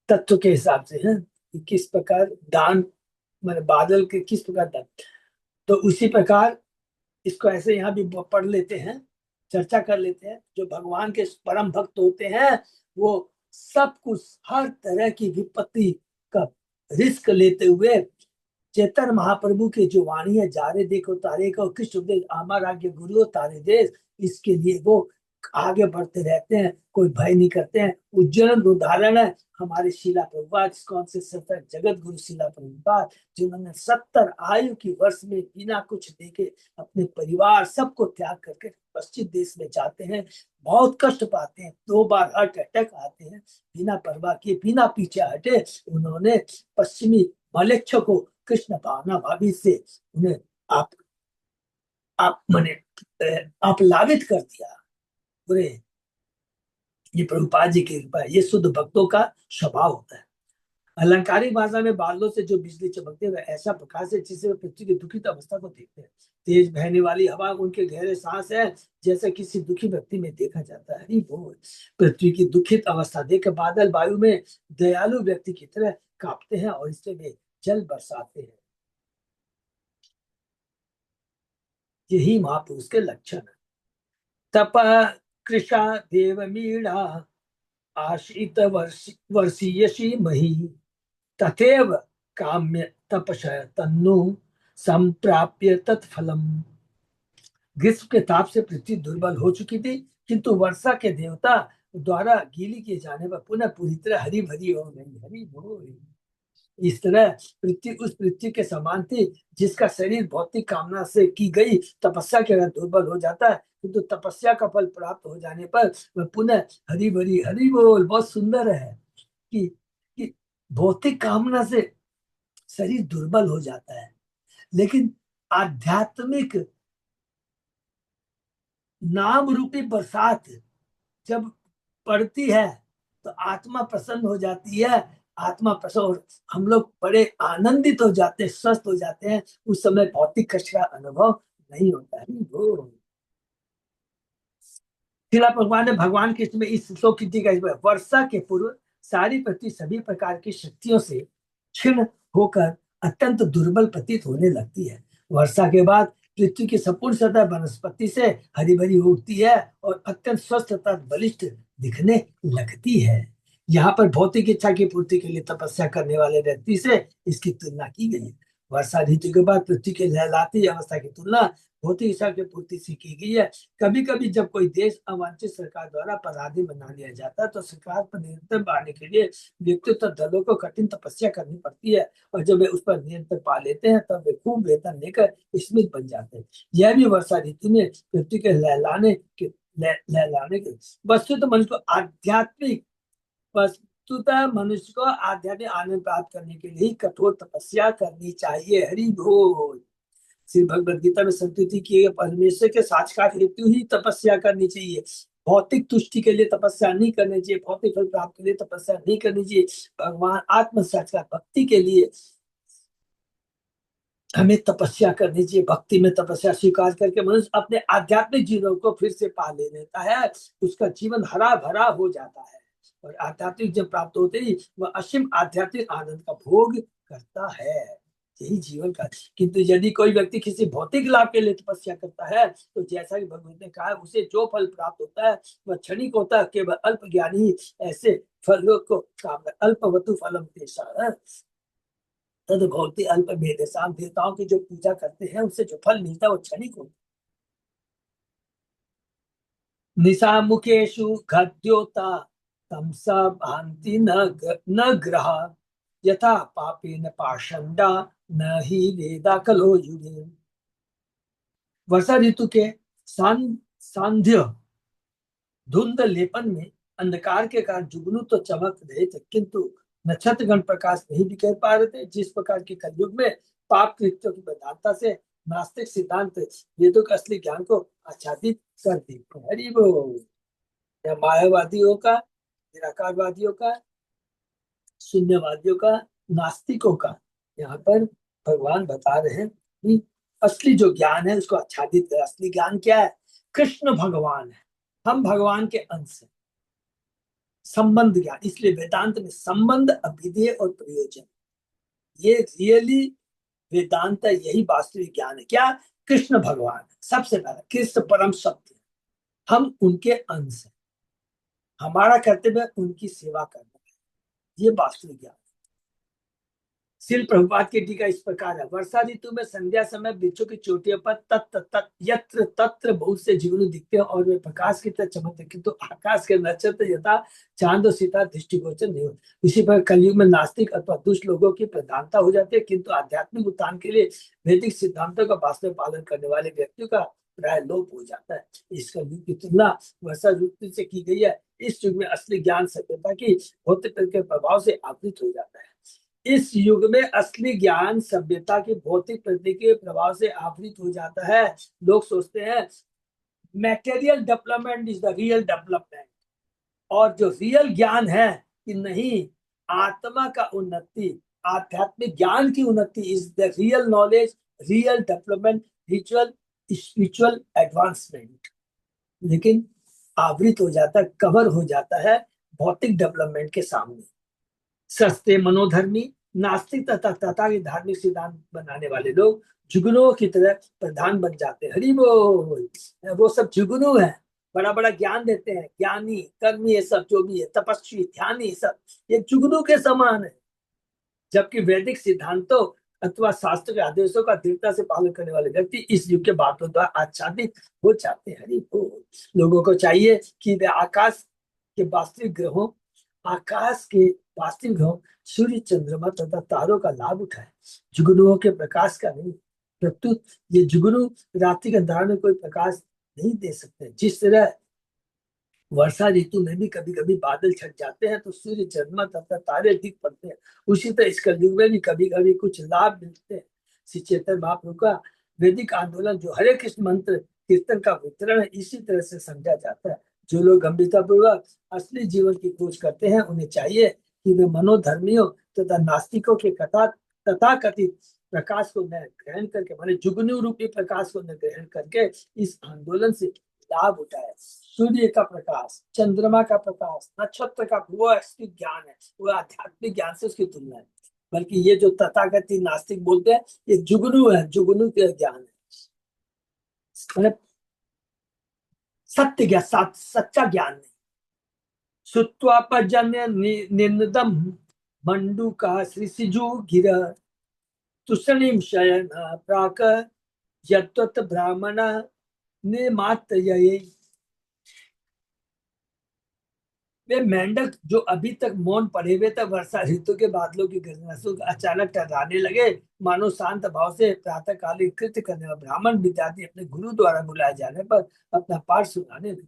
तत्व के हिसाब से है कि किस प्रकार दान, मैंने बादल के किस प्रकार दान। तो उसी प्रकार इसको ऐसे यहाँ भी पढ़ लेते हैं, चर्चा कर लेते हैं। जो भगवान के परम भक्त होते हैं वो सब कुछ हर तरह की विपत्ति का रिस्क लेते हुए चेतन महाप्रभु की जो वाणी है, जा रे देखो तारे को कृष्ण उपदेश आमार आगे गुरु तारे देश, इसके लिए वो आगे बढ़ते रहते हैं, कोई भय नहीं करते हैं। उज्जवल उदाहरण है हमारे शीला प्रभुपाद, कौन से सफर जगत गुरु शीला प्रभुपाद, जिन्होंने 70 आयु की वर्ष में बिना कुछ देखे अपने परिवार सबको त्याग करके पश्चिम देश में जाते हैं, बहुत कष्ट पाते हैं, 2 बार हार्ट अटैक आते हैं, बिना परवाह किए बिना पीछे हटे उन्होंने पश्चिमी मलेच्छ को कृष्ण भावना भाभी से उन्हें आप मैंने आप लावित कर दिया। पूरे ये प्रभुपाद जी की कृपा है, ये शुद्ध भक्तों का स्वभाव होता है। अलंकारिक भाषा में बादलों से जो बिजली चमकते हुए ऐसा प्रकाश है जिससे वे पृथ्वी की दुखित अवस्था को देखते हैं। तेज बहने वाली हवा उनके गहरे सांस है, जैसे किसी दुखी व्यक्ति में देखा जाता है। वो पृथ्वी की दुखित अवस्था देख बादल वायु में दयालु व्यक्ति की तरह कांपते हैं और इससे वे जल बरसाते हैं। यही महापुरुष के लक्षण है। तप कृषा देव मीढ़ा आश्रित वर्षीयसी मही तथैव काम्य तपस्य तन्नु संप्राप्य तत्फलम। ग्रीष्म के ताप से पृथ्वी दुर्बल हो चुकी थी, किंतु वर्षा के देवता द्वारा गीली किए जाने पर पुनः पूरी तरह हरी भरी हो गई। हरी बोल। इस तरह पृथ्वी उस पृथ्वी के समान थी जिसका शरीर भौतिक कामना से की गई तपस्या के कारण दुर्बल हो जाता है, किंतु तपस्या का फल प्राप्त हो जाने पर वह पुनः हरी भरी। हरी बोल। बहुत सुंदर है कि भौतिक कामना से शरीर दुर्बल हो जाता है, लेकिन आध्यात्मिक नाम रूपी बरसात जब पड़ती है तो आत्मा प्रसन्न हो जाती है। आत्मा प्रसन्न, हम लोग बड़े आनंदित हो जाते हैं, स्वस्थ हो जाते हैं। उस समय भौतिक कष्ट का अनुभव नहीं होता है। वो शिला भगवान ने भगवान कृष्ण में इस श्लोक की टीका वर्षा के पूर्व सारी पृथ्वी सभी प्रकार की शक्तियों से क्षीण होकर अत्यंत दुर्बल प्रतीत होने लगती है। वर्षा के बाद पृथ्वी की संपूर्ण सतह वनस्पति से हरी भरी उठती है और अत्यंत स्वस्थ तथा बलिष्ठ दिखने लगती है। यहाँ पर भौतिक इच्छा की पूर्ति के लिए तपस्या करने वाले व्यक्ति से इसकी तुलना की गई है। वर्षा ऋतु के बाद पृथ्वी की लहलाती अवस्था की तुलना भौतिक इच्छा की पूर्ति से की गई है। कभी कभी जब कोई देश अवांछित सरकार द्वारा अपराधी बना लिया जाता है तो सरकार पर नियंत्रण पाने के लिए व्यक्तित्व दलों को कठिन तपस्या करनी पड़ती है, और जब वे उस पर नियंत्रण पा लेते हैं तब वे खूब वेतन लेकर स्मित बन जाते हैं। यह भी वर्षा ऋतु में पृथ्वी के लहलाने के वस्तु तो मनुष्य को आध्यात्मिक वस्तुतः मनुष्य को आध्यात्मिक आनंद प्राप्त करने के लिए कठोर तपस्या करनी चाहिए। हरि बोल। श्री भगवद गीता में संतुति की परमेश्वर के साक्षात हेतु ही तपस्या करनी चाहिए। भौतिक तुष्टि के लिए तपस्या नहीं करनी चाहिए, भौतिक फल प्राप्त के लिए तपस्या नहीं करनी चाहिए। भगवान आत्म साक्षात भक्ति के लिए हमें तपस्या करनी चाहिए। भक्ति में तपस्या स्वीकार करके मनुष्य अपने आध्यात्मिक जीवन को फिर से पा ले लेता है, उसका जीवन हरा भरा हो जाता है और आध्यात्मिक जब प्राप्त होते ही वह असीम आध्यात्मिक आनंद का भोग करता है। यही जीवन का। किंतु यदि कोई व्यक्ति किसी भौतिक लाभ के लिए तपस्या करता है तो जैसा कि भगवान ने कहा उसे जो फल प्राप्त होता है वह क्षणिक होता है। केवल अल्प ज्ञानी ही ऐसे फलों को कामना अल्पवतु फलम तेषां तद भवति अल्प भेदसाम। देवताओं की जो पूजा करते हैं उससे जो फल मिलता है वो क्षणिक होता है। निशा मुखेशु खद्योता तमसा भांति न ग्रह यथा पापेन पाषंडा न ही वेदा कलो युगे। वर्षा ऋतु के सांध्य धुंध लेपन में अंधकार के कारण जुगनू तो चमक रहे थे, किंतु नक्षत्रगण प्रकाश नहीं बिखेर पा रहे थे। जिस प्रकार के कलयुग में पाप कृत्यों की प्रधानता से नास्तिक सिद्धांत वेदों के असली ज्ञान को आच्छादित कर देते हैं। हरि बोल। या मायावादियों का, निराकारवादियों का, शून्यवादियों का, नास्तिकों का यहाँ पर भगवान बता रहे हैं कि असली जो ज्ञान है उसको आच्छादित कर। असली ज्ञान क्या है? कृष्ण भगवान है, हम भगवान के अंश हैं। संबंध ज्ञान, इसलिए वेदांत में संबंध, अभिधेय और प्रयोजन, ये रियली वेदांत है। यही वास्तविक ज्ञान है। क्या? कृष्ण भगवान सबसे पहले, कृष्ण परम सत्य, हम उनके अंश हैं, हमारा कर्तव्य उनकी सेवा करना है। ये वास्तविक ज्ञान। शिल प्रभुपाद की टीका इस प्रकार है। वर्षा ऋतु में संध्या समय वृक्षों की चोटियों पर यत्र तत्र बहुत से जीवनु दिखते हैं और वे प्रकाश की तरह चमकते हैं, किंतु आकाश के नक्षत्र यथा चांद और सितारा दृष्टिगोचर नहीं होते। इसी पर कलयुग में नास्तिक अथवा दुष्ट लोगों की प्रधानता हो जाती है, किंतु आध्यात्मिक उत्थान के लिए वैदिक सिद्धांतों का वास्तविक पालन करने वाले व्यक्तियों का प्राय लोप हो जाता है। इस कलयुग की तुलना वर्षा ऋतु से की गई है। इस युग में असली ज्ञान सभ्यता की भौतिक के प्रभाव से आवृत हो जाता है। इस युग में असली ज्ञान सभ्यता की भौतिक प्रकृति के प्रभाव से आवृत हो जाता है। लोग सोचते हैं material development is the real development और जो रियल ज्ञान है कि नहीं, आत्मा का उन्नति, आध्यात्मिक ज्ञान की उन्नति is the real knowledge, real development, ritual spiritual advancement. लेकिन आवृत हो जाता है, कवर हो जाता है भौतिक डेवलपमेंट के सामने। सस्ते मनोधर्मी नास्तिक तथा तथा के धार्मिक सिद्धांत बनाने वाले लोग जुगनुओं की तरह प्रधान बन जाते हैं। हरि बोल। वो सब जुगनू है, बड़ा बड़ा ज्ञान देते हैं, ज्ञानी कर्मी, ये सब जो भी है, तपस्वी ध्यानी, सब ये जुगनू के समान है। जबकि वैदिक सिद्धांतों अथवा शास्त्र के आदेशों का दृढ़ता से पालन करने वाले व्यक्ति इस युग के बातों द्वारा आच्छादित हो जाते हैं। हरि बोल। लोगों को चाहिए कि वे आकाश के वास्तविक ग्रहों, आकाश के वास्तविक ग्रहों सूर्य, चंद्रमा तथा तारों का लाभ उठाए, जुगनुओं के प्रकाश का नहीं। प्रत्युत ये जुगनू रात्रि के अंधकार में कोई प्रकाश नहीं दे सकते। जिस तरह वर्षा ऋतु में भी कभी कभी बादल छट जाते हैं तो सूर्य, चंद्रमा तथा तारे दिख पड़ते हैं, उसी तरह इस कलयुग में भी कभी कभी कुछ लाभ मिलते हैं। श्री चैतन्य महाप्रभु का वैदिक आंदोलन जो हरे कृष्ण मंत्र कीर्तन का वितरण है, इसी तरह से समझा जाता है। जो लोग गंभीरता पूर्वक असली जीवन की खोज करते हैं, उन्हें चाहिए कि वे मनोधर्मियों तथा नास्तिकों के कथा तथा कथित प्रकाश को न ग्रहण करके, माने जुगनू रूपी प्रकाश को न ग्रहण करके इस आंदोलन से लाभ उठाए। सूर्य का प्रकाश, चंद्रमा का प्रकाश, नक्षत्र का, वो असली ज्ञान है, वो आध्यात्मिक ज्ञान से उसकी तुलना है। बल्कि ये जो तथाकथित नास्तिक बोलते हैं, ये जुगनू है, जुगनू के ज्ञान है, मतलब सत्य ज्ञान, सच्चा ज्ञान नहीं। सुत्वापजन्य निंदम मंडू का श्री सिजु गिर तुषणीम शयन प्राक यत्वत ब्राह्मण ने मात ये। वे मेंढक जो अभी तक मौन पड़े हुए थे, वर्षा ऋतु के बादलों की गर्जना से अचानक टकराने लगे, मानो शांत भाव से प्रातःकालीन कृत्य करने वाले ब्राह्मण विद्यार्थी अपने गुरु द्वारा बुलाए जाने पर अपना पाठ सुनाने लगे।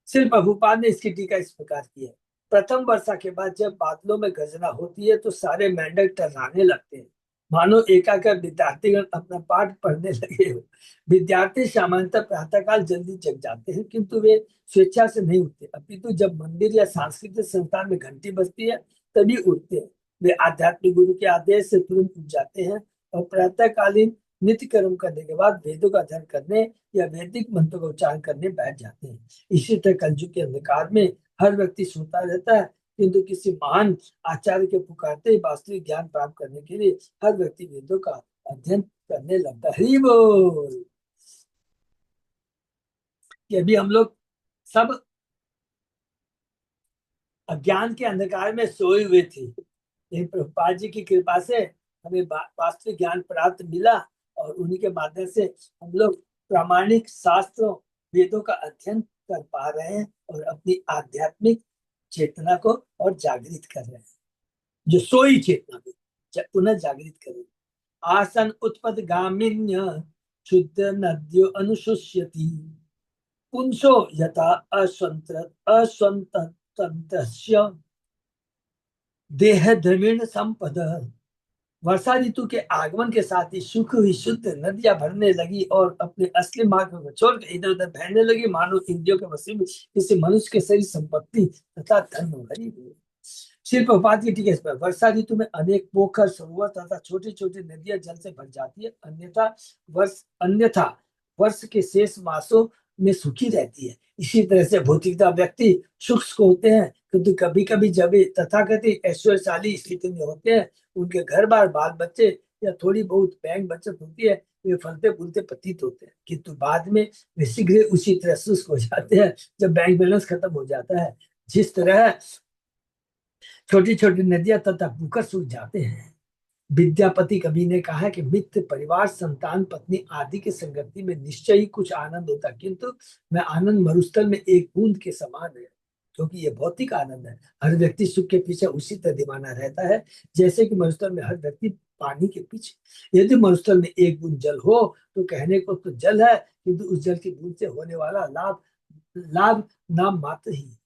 श्री प्रभुपाद ने इसकी टीका इस प्रकार की है। प्रथम वर्षा के बाद जब बादलों में गर्जना होती है तो सारे मेंढक टकराने लगते हैं, मानो एकाकर विद्यार्थीगण अपना पाठ पढ़ने लगे हो। विद्यार्थी सामान्यतः प्रातःकाल जल्दी जग जाते हैं, किंतु वे स्वेच्छा से नहीं उठते, अपितु जब मंदिर या सांस्कृतिक संस्थान में घंटी बजती है तभी उठते हैं। वे आध्यात्मिक गुरु के आदेश से तुरंत उठ जाते हैं और प्रातःकालीन नित्य कर्म करने के बाद वेदों का अध्ययन करने या वैदिक मंत्रों का उच्चारण करने बैठ जाते हैं। इसी तरह कलयुग के अंधकार में हर व्यक्ति सोता रहता है, किंतु किसी महान आचार्य के पुकारते ही वास्तविक ज्ञान प्राप्त करने के लिए हर व्यक्ति वेदों का अध्ययन करने लगता है। हरि बोल। कि अभी हम लोग सब अज्ञान के अंधकार में सोए हुए थे, लेकिन प्रभुपाद जी की कृपा से हमें वास्तविक ज्ञान प्राप्त मिला और उन्हीं के माध्यम से हम लोग प्रामाणिक शास्त्रों, वेदों का अध्ययन कर पा रहे हैं और अपनी आध्यात्मिक चेतना को और जागृत कर रहे हैं, जो सोई चेतना को पुनः जागृत कर रहे हैं। आसन उत्पद गामिन्य शुद्ध नद्यो अनुशुष्यति पुंसो यथा असंतस्य देह द्रविण संपद। वर्षा ऋतु के आगमन के साथ ही सूखी हुई शुद्ध नदियां भरने लगी और अपने असली मार्ग को छोड़कर इधर उधर बहने लगी, मानो इंद्रियों के वश में इससे मनुष्य के शरीर, संपत्ति तथा धन भरी हुई। श्री प्रभुपाद की टीका इस पर। वर्षा ऋतु में अनेक पोखर, सरोवर तथा छोटी छोटी नदियां जल से भर जाती है, अन्यथा वर्ष के शेष मासों में सूखी रहती है। इसी तरह से भौतिकता व्यक्ति शुष्क होते हैं, किंतु कभी कभी जब तथाकथित ऐश्वर्यशाली स्थिति में होते हैं, उनके घर बार, बाल बच्चे या थोड़ी बहुत बैंक बचत होती है, वे फलते फूलते प्रतीत होते हैं, किंतु बाद में वे शीघ्र उसी तरह शुष्क हो जाते हैं जब बैंक बैलेंस खत्म हो जाता है। जिस तरह छोटी छोटी नदियां तथा पुकर सूख जाते हैं। विद्यापति कवि ने कहा कि मित्र, परिवार, संतान, पत्नी आदि के संगति में निश्चय ही कुछ आनंद होता, किंतु वह आनंद मरुस्थल में एक बूंद के समान है, क्योंकि ये भौतिक आनंद है। हर व्यक्ति सुख के पीछे उसी तरह दीवाना रहता है जैसे कि मरुस्थल में हर व्यक्ति पानी के पीछे। यदि मरुस्थल में एक बूंद जल हो तो कहने को तो जल है, किंतु उस जल की बूंद से होने वाला लाभ लाभ नाम मात्र ही।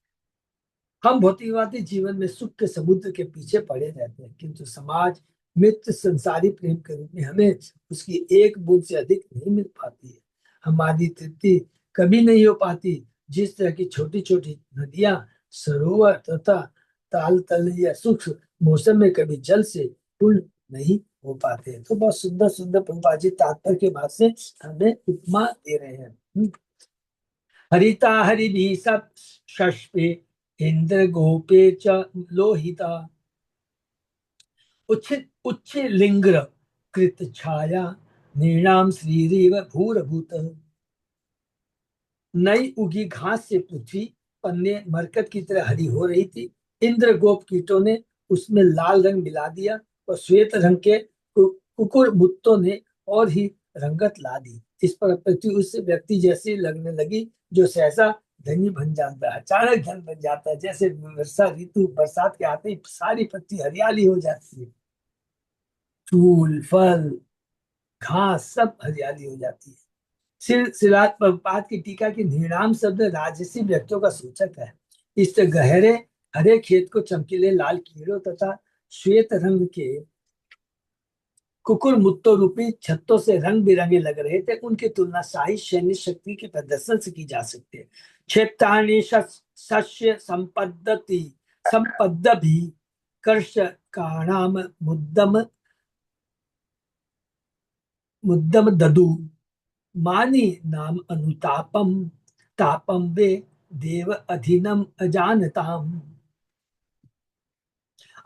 हम भौतिकवादी जीवन में सुख के समुद्र के पीछे पड़े रहते हैं, किंतु समाज, मित्र, संसारी प्रेम के रूप में हमें उसकी एक बूंद से अधिक नहीं मिल पाती है। हमारी तृप्ति कभी नहीं हो पाती। जिस तरह की छोटी छोटी नदियां सरोवर तथा ताल तल या सूक्ष्म मौसम में कभी जल से पूर्ण नहीं हो पाते। तो बहुत सुंदर सुंदर प्रभुपाद जी तात्पर्य के बाद से हमें उपमा दे रहे हैं। हरिता हरि भी सब शष्पे इंद्र गोपे च लोहिता उच्च उच्च लिंग्र कृत छाया निर्णाम श्रीरेव भूरभूत। नई उगी घास से पृथ्वी पन्ने मरकत की तरह हरी हो रही थी। इंद्र गोप कीटों ने उसमें लाल रंग मिला दिया और श्वेत रंग के कुकुर मुत्तों ने और ही रंगत ला दी। इस पर पृथ्वी उस व्यक्ति जैसी लगने लगी जो सहसा धनी बन जाता है, अचानक धन बन जाता है। जैसे वर्षा ऋतु बरसात के आते ही सारी पत्ती हरियाली हो जाती है, फूल फल घास सब हरियाली हो जाती है। सिराज प्रभुपाद की टीका की निर्णाम शब्द राजसी व्यक्तियों का सूचक है। इस गहरे हरे खेत को चमकीले लाल कीड़ों तथा श्वेत रंग के कुकुर मुत्तो रूपी छत्तों से रंग बिरंगे लग रहे थे। उनकी तुलना शाही सैन्य शक्ति के प्रदर्शन से की जा सकती है। क्षेत्राणि शस्य संपद्दति संपद्दभि कर्षकाणाम मुद्दम मुद्दम ददु मानी नाम अनुतापम तापम वे देव अधीनम अजानताम।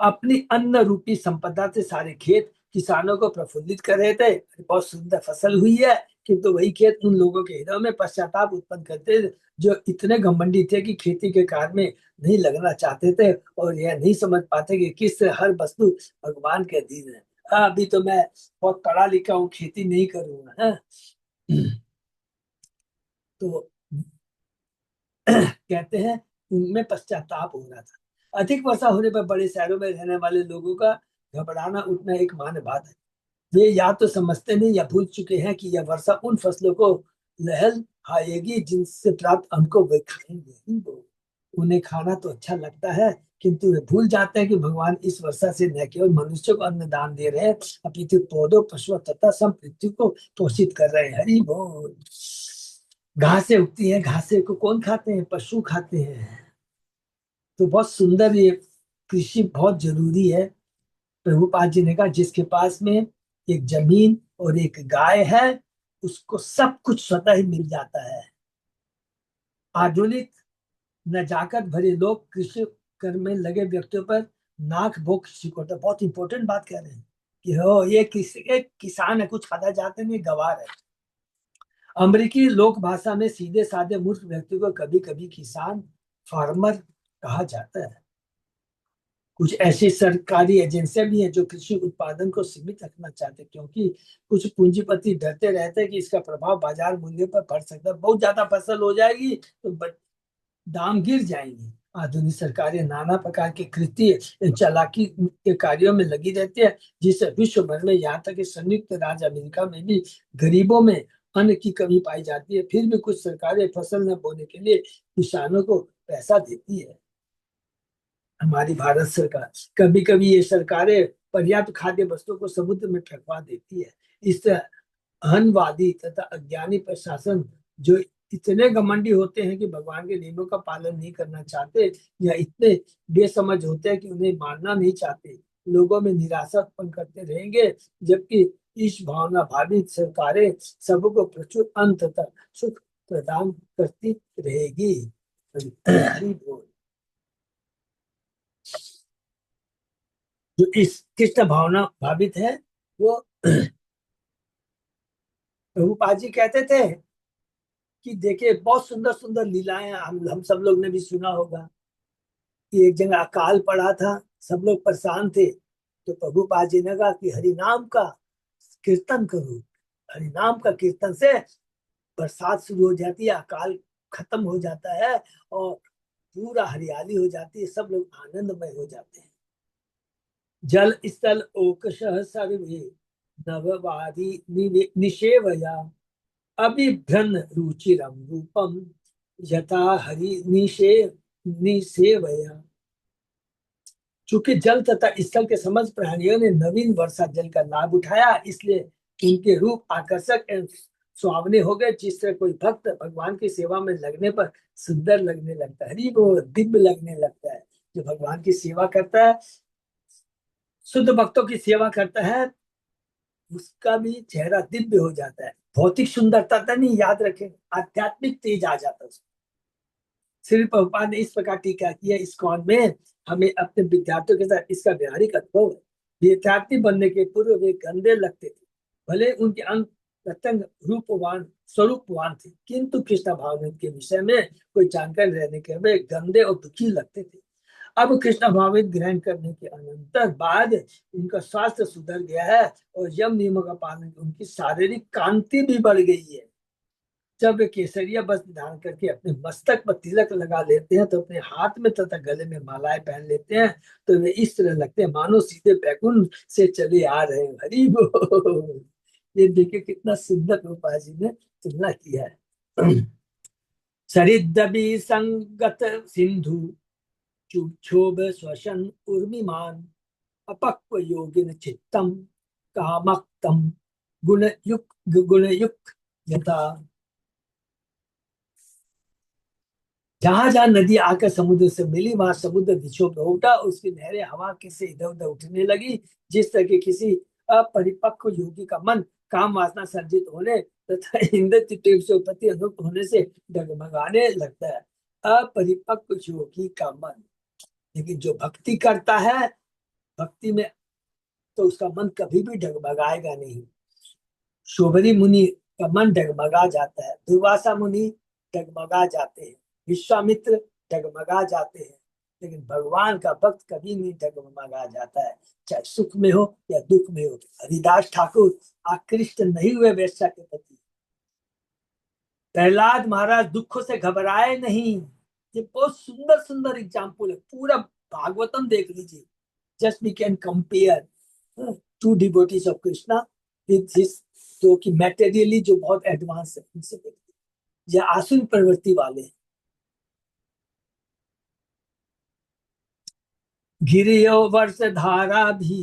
अपनी अन्न रूपी संपदा से सारे खेत किसानों को प्रफुल्लित कर रहे थे। बहुत सुंदर फसल हुई है, किंतु वही खेत उन लोगों के हृदय में पश्चाताप उत्पन्न करते जो इतने घमंडी थे कि खेती के कार्य में नहीं लगना चाहते थे और यह नहीं समझ पाते कि किस हर वस्तु भगवान के अधीन है। अभी तो मैं बहुत पढ़ा लिखा हूँ, खेती नहीं करूंगा। तो कहते हैं उनमें पश्चाताप हो रहा था। अधिक वर्षा होने पर बड़े शहरों में रहने वाले लोगों का घबराना उठना एक मान्य बात है। वे या तो समझते नहीं या भूल चुके हैं कि यह वर्षा उन फसलों को लहल आएगी जिनसे प्राप्त अन्न को वे खाएंगे ही। वो उन्हें खाना तो अच्छा लगता है, किंतु वे भूल जाते हैं कि भगवान इस वर्षा से न केवल मनुष्य को अन्न दान दे रहे हैं, अपितु पौधों पशुओं तथा सब पृथ्वी को पोषित कर रहे हैं। हरि बोल। घासें उगती हैं, घासें को कौन खाते हैं? पशु खाते हैं। तो बहुत सुंदर ये कृषि बहुत जरूरी है। प्रभुपाद जी ने कहा जिसके पास में एक जमीन और एक गाय है उसको सब कुछ स्वतः ही मिल जाता है। आधुनिक नजाकत भरे लोग कृषि कर्म में लगे व्यक्तियों पर नाक भोंक सिकोड़ते। बहुत इंपॉर्टेंट बात कह रहे हैं कि हो ये एक किसान है, कुछ खाता जाते नहीं, गवार है। अमेरिकी लोक भाषा में सीधे साधे मूर्ख व्यक्ति को कभी कभी किसान फार्मर कहा जाता है। कुछ ऐसी सरकारी एजेंसियां भी हैं जो कृषि उत्पादन को सीमित रखना चाहते हैं, क्योंकि कुछ पूंजीपति डरते रहते हैं कि इसका प्रभाव बाजार मूल्य पर पड़ सकता है। बहुत ज्यादा फसल हो जाएगी तो दाम गिर जाएंगे। आधुनिक सरकारें नाना प्रकार के कृत्य चालाकी के कार्यों में लगी रहती है, जिससे विश्व भर में यहाँ तक कि संयुक्त राज्य अमेरिका में भी गरीबों में अन्न की कमी पाई जाती है। फिर भी कुछ सरकारें फसल न बोने के लिए किसानों को पैसा देती है। हमारी भारत सरकार, कभी कभी ये सरकारें पर्याप्त खाद्य वस्तुओं को समुद्र में फेंकवा देती है। इस अहंवादी तथा अज्ञानी प्रशासन जो इतने घमंडी होते हैं कि भगवान के नियमों का पालन नहीं करना चाहते या इतने बेसमझ होते हैं कि उन्हें मानना नहीं चाहते, लोगों में निराशा उत्पन्न करते रहेंगे। जबकि इस भावना भावित सरकारें सबको प्रचुर अन्न तथा सुख प्रदान करती रहेगी। हरि बोल। जो इस कृष्ण भावना भावित है वो प्रभुपाद जी कहते थे कि देखिए बहुत सुंदर सुंदर लीलाएं हम सब लोग ने भी सुना होगा कि एक जगह अकाल पड़ा था, सब लोग परेशान थे, तो प्रभुपाद जी ने कहा कि हरि नाम का कीर्तन करो। हरि नाम का कीर्तन से बरसात शुरू हो जाती है, अकाल खत्म हो जाता है और पूरा हरियाली हो जाती है, सब लोग आनंदमय हो जाते हैं। जल स्थल ओकशः सर्वे नववादी निषेवया अभिभ्रन रुचिरम रूपम यथा हरि निसेवया। चूंकि जल तथा स्थल के समस्त प्राणियों ने नवीन वर्षा जल का लाभ उठाया, इसलिए उनके रूप आकर्षक एवं सुहावने हो गए। जिस तरह कोई भक्त भगवान की सेवा में लगने पर सुंदर लगने लगता है, हरी वो दिव्य लगने लगता है। जो भगवान की सेवा करता है, शुद्ध भक्तों की सेवा करता है, उसका भी चेहरा दिव्य हो जाता है। भौतिक सुंदरता तो नहीं, याद रखें, आध्यात्मिक तेज आ जाता है उसमें। श्री प्रभुपाद ने इस प्रकार टीका किया इस्कॉन में। हमें अपने विद्यार्थियों के साथ इसका व्यवहारिक अनुभव है। विद्यार्थी बनने के पूर्व वे गंदे लगते थे, भले उनके अंग प्रत्यंग रूपवान स्वरूपवान थे, किंतु कृष्ण भावना के विषय में कोई जानकारी रहने के वे गंदे और दुखी लगते थे। अब कृष्ण भावित ग्रहण करने के अनंतर बाद उनका स्वास्थ्य सुधर गया है और यम नियमों का पालन, उनकी शारीरिक कांति भी बढ़ गई है। जब वे केसरिया वस्त्र धारण करके अपने मस्तक पर तिलक लगा लेते हैं, तो अपने हाथ में तथा गले में मालाएं पहन लेते हैं, तो वे इस तरह लगते हैं मानो सीधे बैकुंठ से चले आ रहे हैं। हरि बोल। ये देखिए कितना सुंदर गोपाल जी ने तुलना किया है। सरिद्दबी संगत सिंधु क्षोभ श्वसन उर्मिमान अपक्व योगिन चित्तम कामक्तम गुणयुक्त यथा। जहां जहां नदी आकर समुद्र से मिली, वहां समुद्र विक्षोभ हो उठा, उसकी लहरें हवा के से इधर उधर उठने लगी। जिस तरह के किसी अपरिपक्व योगी का मन काम वासना सर्जित होने तथा इंद्र टेप से उत्पत्ति अनुभव होने से डगमगाने लगता है। अपरिपक्व योगी का मन, लेकिन जो भक्ति करता है, भक्ति में, तो उसका मन कभी भी डगमगाएगा नहीं। शोभरी मुनि का मन डगमगा जाता है, दुर्वासा मुनि डगमगा जाते हैं, विश्वामित्र डगमगा जाते हैं, लेकिन भगवान का भक्त कभी नहीं डगमगा जाता है, चाहे सुख में हो या दुख में हो। हरिदास ठाकुर आकृष्ट नहीं हुए वेश्या के प्रति। प्रहलाद महाराज दुखों से घबराए नहीं। ये बहुत सुंदर सुंदर एग्जाम्पल है। पूरा भागवतम देख लीजिए। Just we can compare to devotees of Krishna with this, जो कि मैटेरियली जो बहुत एडवांस है, उनसे देखते, ये आसुर प्रवृत्ति वाले। गिरियो वर्ष धारा भी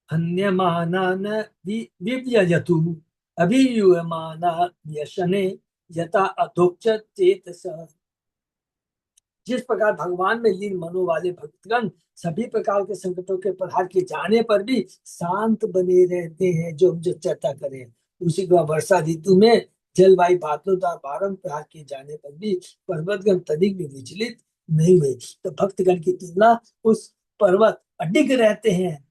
अन्य माना न विव्यजतु अभियुयमाना व्यसने यथा अधोक्ष चेत। जिस प्रकार भगवान में लीन मनो वाले भक्तगण सभी प्रकार के संकटों के प्रहार किए जाने पर भी शांत बने रहते हैं, जो हम जो चर्चा करें उसी का वर्षा ऋतु में जलवायु बादलों द्वारा बारम प्रहार किए जाने पर भी पर्वतगण तनिक भी विचलित नहीं हुए। तो भक्तगण की तुलना, उस पर्वत अडिग रहते हैं,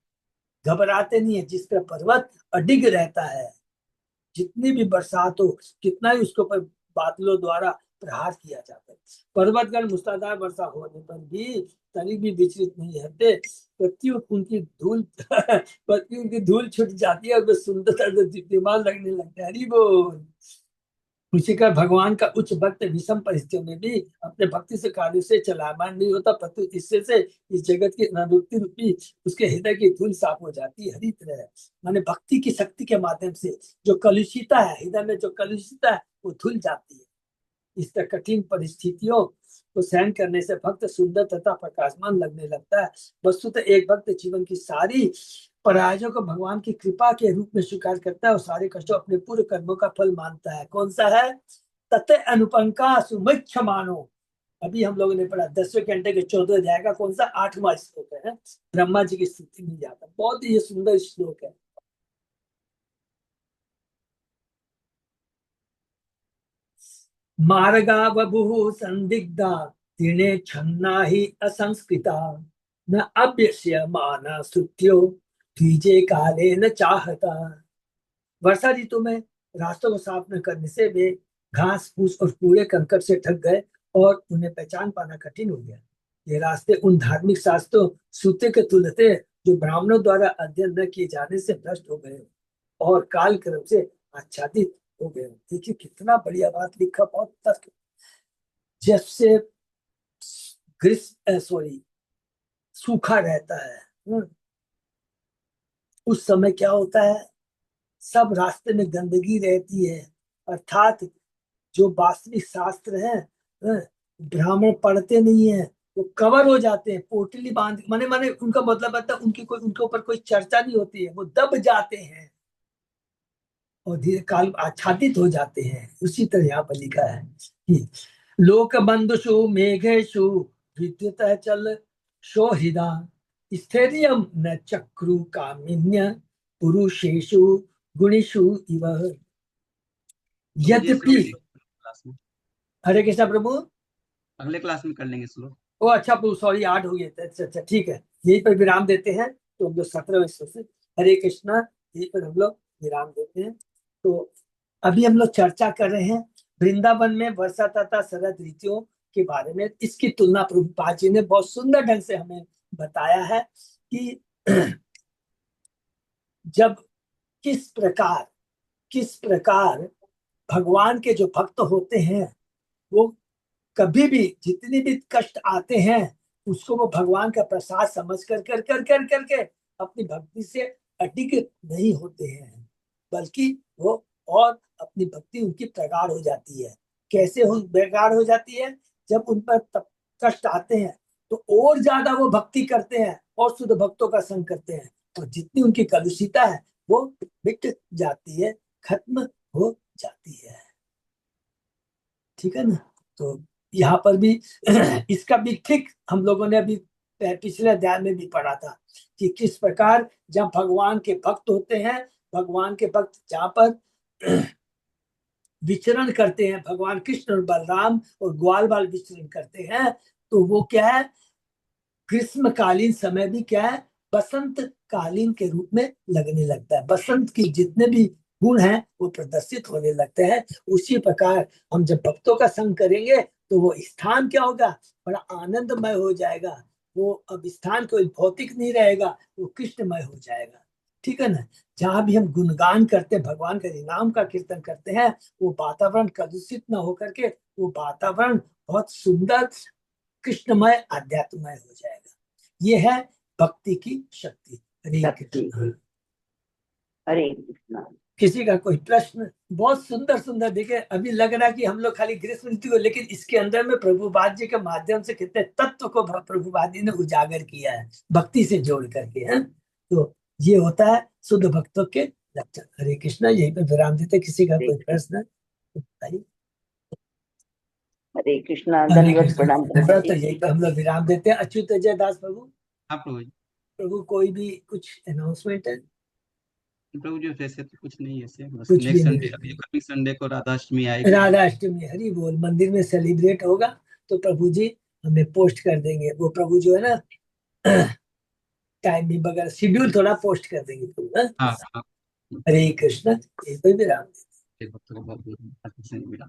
घबराते नहीं है। जिस तरह पर्वत अडिग रहता है, जितनी भी बरसात हो, कितना ही उसके ऊपर बादलों द्वारा प्रहार किया जाता है, पर्वतगण मूसलाधार वर्षा होने पर भी तनिक भी विचलित नहीं रहते। पृथ्वी उनकी धूल छुट जाती है और वे सुंदरता से दीप्तिमान लगने लगते हैं। हरि बोल। उसी का भगवान का उच्च भक्त विषम परिस्थितियों में भी अपने भक्ति से कार्य से चलायमान नहीं होता, परंतु इससे से इस जगत की अनावृत्ति रूपी उसके हृदय की धूल साफ हो जाती है। हरी तरह माने भक्ति की शक्ति के माध्यम से जो कलुषिता है, हृदय में जो कलुषिता है, वो धुल जाती है। इस तरह कठिन परिस्थितियों को सहन करने से भक्त सुंदर तथा प्रकाशमान लगने लगता है। वस्तुतः एक भक्त जीवन की सारी पराजयों को भगवान की कृपा के रूप में स्वीकार करता है और सारे कष्टों अपने पूर्व कर्मों का फल मानता है। कौन सा है? तत् अनुपंका सुमुख्य मानो। अभी हम लोगों ने पढ़ा 10वें घंटे के 14 अध्याय का कौन सा 8वां श्लोक है, ब्रह्मा जी की स्तुति में जाता। बहुत ही सुंदर श्लोक है। मार्गा बभुः संदिग्धा तीर्णे छन्ना ही असंस्कृता न अभ्यस्यमाना स्तुत्यो द्विजे काले न चाहता। वर्षा ऋतु में रास्तों को साफ न करने से वे घास फूस और कूड़े कंकड़ से ढक गए और उन्हें पहचान पाना कठिन हो गया। ये रास्ते उन धार्मिक शास्त्रों सूत्र के तुल्य थे जो ब्राह्मणों द्वारा अध्ययन न किए जाने से भ्रष्ट हो गए और काल क्रम से आच्छादित हो गए। देखिए कितना बढ़िया बात लिखा, बहुत तर्क। जब से ग्रीष्म सॉरी सूखा रहता है, उस समय क्या होता है, सब रास्ते में गंदगी रहती है। अर्थात जो वास्तविक शास्त्र है, ब्राह्मण पढ़ते नहीं है, वो कवर हो जाते हैं, पोटली बांध, माने माने उनका मतलब है उनकी कोई, उनके ऊपर कोई चर्चा नहीं होती है, वो दब जाते हैं। और धीरे काल आच्छादित हो जाते हैं। उसी तरह यहाँ पर लिखा है कि लोक बंधुषु मेघेशु विद्युत चल शोहिदा स्थैर्यम न चक्रु कामिन्य पुरुषेषु गुणेषु इव। प्रभु जी यद्यपि क्लास में, हरे कृष्णा प्रभु। अगले क्लास में कर लेंगे श्लोक। ओ अच्छा प्रभु, सॉरी 8 हो गए थे। अच्छा अच्छा ठीक है, यहीं पर विराम देते हैं। तो हम लोग 17वें श्लोक से हरे कृष्णा यहीं पर हम लोग विराम देते हैं। तो अभी हम लोग चर्चा कर रहे हैं वृंदावन में वर्षा तथा शरद ऋतुओं के बारे में। इसकी तुलना प्रभुपाद जी ने बहुत सुंदर ढंग से हमें बताया है कि जब किस प्रकार भगवान के जो भक्त होते हैं वो कभी भी जितनी भी कष्ट आते हैं उसको वो भगवान का प्रसाद समझ करके अपनी भक्ति से अडिग नहीं होते हैं, बल्कि वो और अपनी भक्ति उनकी प्रगाढ़ हो जाती है। कैसे प्रगाढ़ हो जाती है? जब उन पर कष्ट आते हैं तो और ज्यादा वो भक्ति करते हैं और शुद्ध भक्तों का संग करते हैं, और जितनी उनकी कलुषिता है वो मिट जाती है, खत्म हो जाती है। ठीक है ना? तो यहाँ पर भी इसका भी ठीक हम लोगों ने अभी पिछले अध्याय में भी पढ़ा था कि किस प्रकार जब भगवान के भक्त होते हैं, भगवान के भक्त जहाँ पर विचरण करते हैं, भगवान कृष्ण और बलराम और ग्वाल बाल विचरण करते हैं, तो वो क्या है, ग्रीष्मकालीन समय भी क्या है, बसंत कालीन के रूप में लगने लगता है। बसंत की जितने भी गुण हैं वो प्रदर्शित होने लगते हैं। उसी प्रकार हम जब भक्तों का संग करेंगे तो वो स्थान क्या होगा, बड़ा आनंदमय हो जाएगा। वो अब स्थान कोई भौतिक नहीं रहेगा, वो कृष्णमय हो जाएगा। ठीक है ना? जहां भी हम गुणगान करते हैं, भगवान के नाम का कीर्तन करते हैं, वो वातावरण कलुषित न होकर के वो वातावरण बहुत सुंदर कृष्णमय आध्यात्ममय हो जाएगा। ये है भक्ति की शक्ति। हरे कृष्ण। हरे कृष्णा। किसी का कोई प्रश्न? बहुत सुंदर सुंदर देखे, अभी लग रहा है कि हम लोग खाली ग्रीष्म ऋतु को, लेकिन इसके अंदर में प्रभुपाद जी के माध्यम से कितने तत्व को प्रभुपाद जी ने उजागर किया है भक्ति से जोड़ करके है। तो ये होता है शुद्ध भक्तों के लक्षण। हरे कृष्णा, यही पे विराम देते। किसी का कोई प्रश्न बताइए। हरे कृष्णा। हरे दंडवत कृष्ण। प्रणाम तो यही पे हम लोग विराम देते हैं। अच्युत जय दास प्रभु। हाँ प्रभु जी। प्रभु कोई भी कुछ अनाउंसमेंट है? प्रभु जी वैसे तो कुछ नहीं है, ऐसे बस कुछ भी नेक्स्ट नहीं। संडे, अभी कमिंग संडे को राधाष्टमी आएगी। राधाष्टमी हरि बोल मंदिर में सेलिब्रेट होगा, तो प्रभु जी हमें पोस्ट कर देंगे। वो प्रभु जो है ना टाइम भी वगैरह शेड्यूल थोड़ा पोस्ट कर देंगे प्रभु। हाँ हाँ। हरे कृष्ण। यही पे विराम। भक्तों को बहुत बहुत मिला।